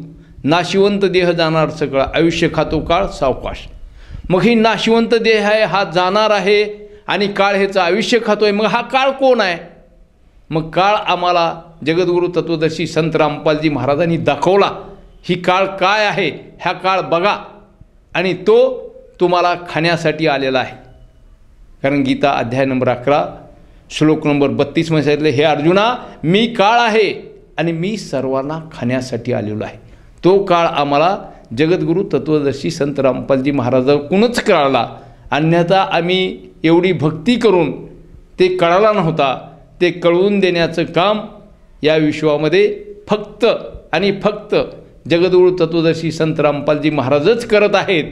नाशिवंत देह जाणार सगळा, आयुष्य खातो काळ सावकाश. मग ही नाशिवंत देह आहे हा जाणार आहे आणि काळ ह्याचं आयुष्य खातोय. मग हा काळ कोण आहे? मग काळ आम्हाला जगद्गुरू तत्त्वदर्शी संत रामपालजी महाराजांनी दाखवला. ही काळ काय आहे ह्या काळ बघा आणि तो तुम्हाला खाण्यासाठी आलेला आहे. कारण गीता अध्याय नंबर 11 श्लोक नंबर 32 मध्ये सांगितले, हे अर्जुना मी काळ आहे आणि मी सर्वांना खाण्यासाठी आलेलो आहे. तो काळ आम्हाला जगद्गुरू तत्त्वदर्शी संत रामपालजी महाराजांकडूनच कळाला, अन्यथा आम्ही एवढी भक्ती करून ते कळाला नव्हता. ते कळवून देण्याचं काम या विश्वामध्ये फक्त आणि फक्त जगद्गुरू तत्त्वदर्शी संत रामपालजी महाराजच करत आहेत.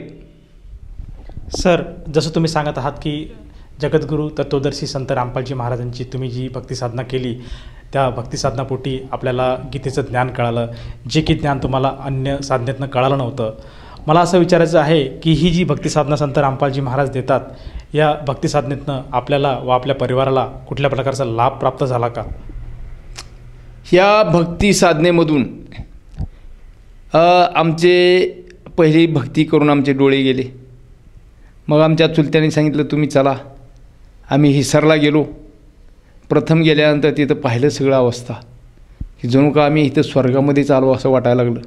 सर, जसं तुम्ही सांगत आहात की जगद्गुरू तत्त्वदर्शी संत रामपालजी महाराजांची तुम्ही जी भक्तिसाधना केली त्या भक्तिसाधनापोटी आपल्याला गीतेचं ज्ञान कळालं, जे की ज्ञान तुम्हाला अन्य साधनेतनं कळालं नव्हतं. मला असं विचारायचं आहे की ही जी भक्तिसाधना संत रामपालजी महाराज देतात, या भक्तिसाधनेतनं आपल्याला व आपल्या परिवाराला कुठल्या प्रकारचा लाभ प्राप्त झाला का? ह्या भक्तिसाधनेमधून आमचे पहिली भक्ती करून आमचे डोळे गेले. मग आमच्या चुलत्याने सांगितलं तुम्ही चला. आम्ही हिसारला गेलो. प्रथम गेल्यानंतर तिथं पाहिलं सगळं अवस्था की जणू का आम्ही इथं स्वर्गामध्येच आलो असं वाटायला लागलं.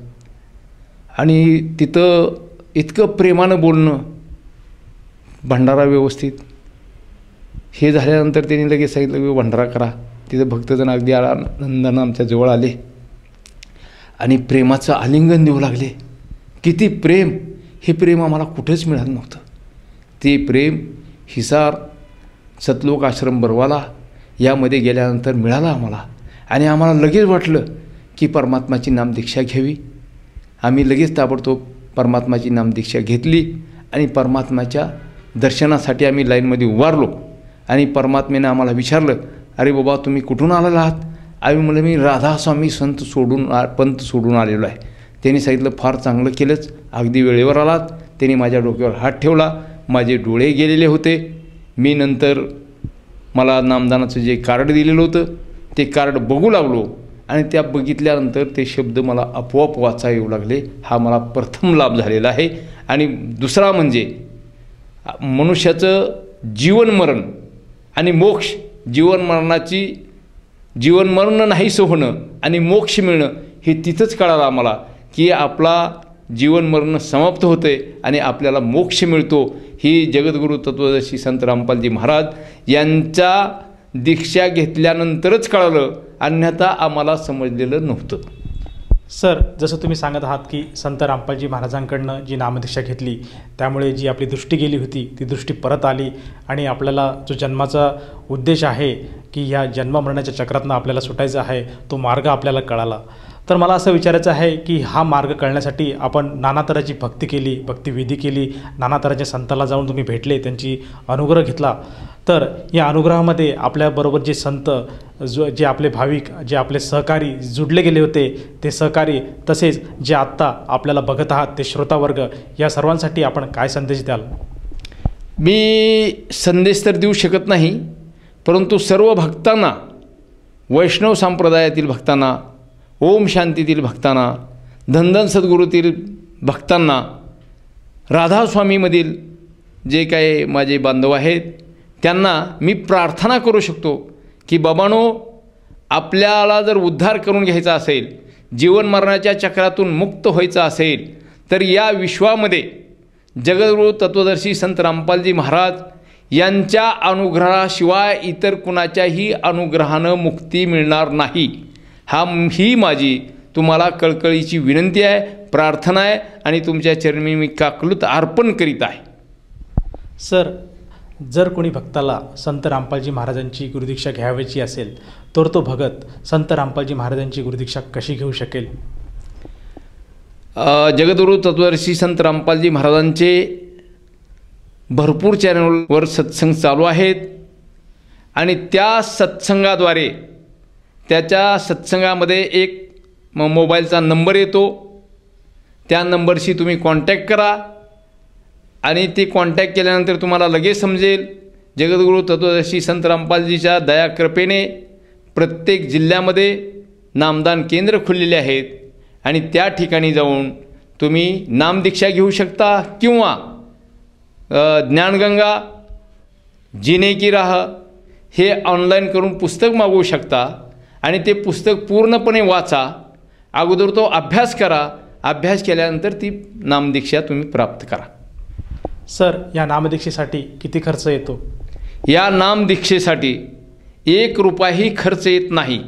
आणि तिथं इतकं प्रेमानं बोलणं, भंडारा व्यवस्थित. हे झाल्यानंतर त्यांनी लगेच सांगितलं की भंडारा करा. तिथं भक्तजण अगदी आनंदानं आमच्या जवळ आले आणि प्रेमाचं आलिंगन देऊ लागले. किती प्रेम! हे प्रेम आम्हाला कुठेच मिळालं नव्हतं. ते प्रेम हिसार, सतलोक आश्रम बरवाला यामध्ये गेल्यानंतर मिळालं आम्हाला. आणि आम्हाला लगेच वाटलं की परमात्माची नामदीक्षा घ्यावी. आम्ही लगेच ताबडतोब परमात्माची नामदीक्षा घेतली आणि परमात्माच्या दर्शनासाठी आम्ही लाईनमध्ये उभारलो. आणि परमात्म्याने आम्हाला विचारलं, अरे बाबा तुम्ही कुठून आलेला आहात? आम्ही म्हणलं मी राधास्वामी पंत सोडून आलेलो आहे. त्यांनी सांगितलं फार चांगलं केलंच, अगदी वेळेवर आलात. त्यांनी माझ्या डोक्यावर हात ठेवला. माझे डोळे गेलेले होते. मी नंतर मला नामदानाचं जे कार्ड दिलेलं होतं ते कार्ड बघू लागलो आणि त्या बघितल्यानंतर ते शब्द मला आपोआप वाचा येऊ लागले. हा मला प्रथम लाभ झालेला आहे. आणि दुसरा म्हणजे मनुष्याचं जीवनमरण आणि मोक्ष, जीवनमरण नाहीसं होणं आणि मोक्ष मिळणं हे तिथंच कळालं आम्हाला की आपला जीवनमरण समाप्त होते आणि आपल्याला मोक्ष मिळतो. ही जगद्गुरू तत्वदर्शी संत रामपालजी महाराज यांच्या दीक्षा घेतल्यानंतरच कळालं, अन्यथा आम्हाला समजलेलं नव्हतं. सर, जसं तुम्ही सांगत आहात की संत रामपालजी महाराजांकडनं जी नामदीक्षा घेतली त्यामुळे जी आपली दृष्टी गेली होती ती दृष्टी परत आली आणि आपल्याला जो जन्माचा उद्देश आहे की ह्या जन्ममरणाच्या चक्रातनं आपल्याला सुटायचं आहे तो मार्ग आपल्याला कळाला. तर मला असं विचारायचं आहे की हा मार्ग कळण्यासाठी आपण नाना तऱ्हाची भक्ती केली, भक्तिविधी केली, नाना तऱ्हाच्या संतांना जाऊन तुम्ही भेटले, त्यांची अनुग्रह घेतला. तर या अनुग्रहामध्ये आपल्याबरोबर जे संत, जे आपले भाविक, जे आपले सहकारी जुडले गेले होते ते सहकारी, तसेच जे आत्ता आपल्याला बघत आहात ते श्रोतावर्ग, या सर्वांसाठी आपण काय संदेश द्याल? मी संदेश तर देऊ शकत नाही, परंतु सर्व भक्तांना, वैष्णव संप्रदायातील भक्तांना, ओम शांतीतील भक्तांना, धनधन सद्गुरूतील भक्तांना, राधास्वामीमधील जे काही माझे बांधव आहेत त्यांना मी प्रार्थना करू शकतो की बाबांनो, आपल्याला जर उद्धार करून घ्यायचा असेल, जीवन मरणाच्या चक्रातून मुक्त व्हायचं असेल, तर या विश्वामध्ये जगद्गुरू तत्वदर्शी संत रामपालजी महाराज यांच्या अनुग्रहाशिवाय इतर कुणाच्याही अनुग्रहानं मुक्ती मिळणार नाही. ही माझी तुम्हाला कळकळीची विनंती आहे, प्रार्थना आहे आणि तुमच्या चरणी मी काकलूत अर्पण करीत आहे. सर, जर कोणी भक्ताला संत रामपालजी महाराजांची गुरुदीक्षा घ्यावयाची असेल तर तो भगत संत रामपालजी महाराजांची गुरुदीक्षा कशी घेऊ शकेल? जगद्गुरू तत्वदर्शी संत रामपालजी महाराजांचे भरपूर चॅनलवर सत्संग चालू आहेत आणि त्या सत्संगाद्वारे, त्याच्या सत्संगामध्ये एक मोबाईलचा नंबर येतो, त्या नंबरशी तुम्ही कॉन्टॅक्ट करा आणि ते कॉन्टॅक्ट केल्यानंतर तुम्हाला लगेच समजेल. जगद्गुरू तत्वदर्शी संत रामपालजीच्या दयाकृपेने प्रत्येक जिल्ह्यामध्ये नामदान केंद्र खुललेले आहेत आणि त्या ठिकाणी जाऊन तुम्ही नामदीक्षा घेऊ शकता किंवा ज्ञानगंगा, जीने की राह हे ऑनलाईन करून पुस्तक मागवू शकता आणि ते पुस्तक पूर्णपणे वाचा. अगोदर तो अभ्यास करा, अभ्यास केल्यानंतर ती नामदीक्षा तुम्ही प्राप्त करा. सर, या नामदीक्षेसाठी किती खर्च येतो? या नामदीक्षेसाठी 1 रुपयाही खर्च येत नाही.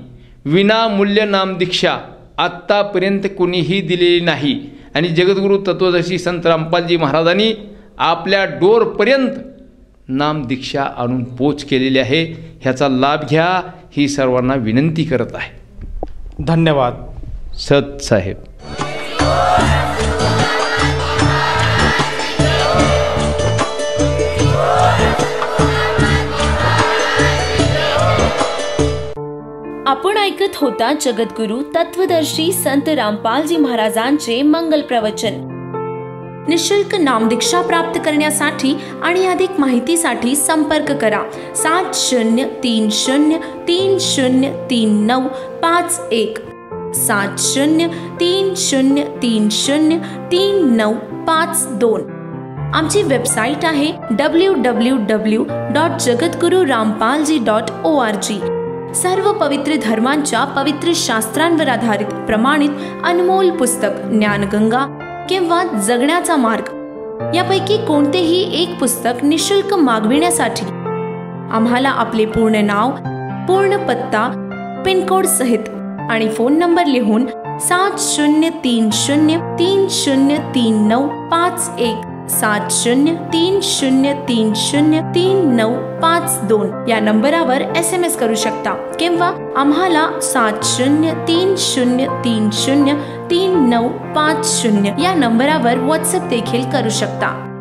विनामूल्य नामदीक्षा आत्तापर्यंत कोणीही दिलेली नाही आणि जगद्गुरू तत्वदर्शी संत रामपालजी महाराजांनी आपल्या डोरपर्यंत नामदीक्षा आणून पोच केलेली आहे. ह्याचा लाभ घ्या ही सर्वांना विनंती करत आहे. धन्यवाद. सत साहेब. आपण ऐकत होता जगद्गुरू तत्वदर्शी संत रामपालजी महाराजांचे मंगल प्रवचन. निशुल्क नामदीक्षा प्राप्त करण्यासाठी आणि अधिक माहितीसाठी संपर्क करा 7030303951 7030303952. आमची वेबसाईट आहे www.jagadgururampalji.org. सर्व पवित्र धर्मांच्या पवित्र शास्त्रांवर आधारित प्रमाणित अनमोल पुस्तक ज्ञानगंगा किंवा जगण्याचा मार्ग यापैकी कोणतेही एक पुस्तक निशुल्क मागविण्यासाठी आम्हाला आपले पूर्ण नाव, पूर्ण पत्ता, पिनकोड सहित आणि फोन नंबर लिहून 7030303951 7030303952 या नंबरावर SMS करू शकता किंवा आम्हाला 7030303950 या नंबरावर WhatsApp देखील करू शकता.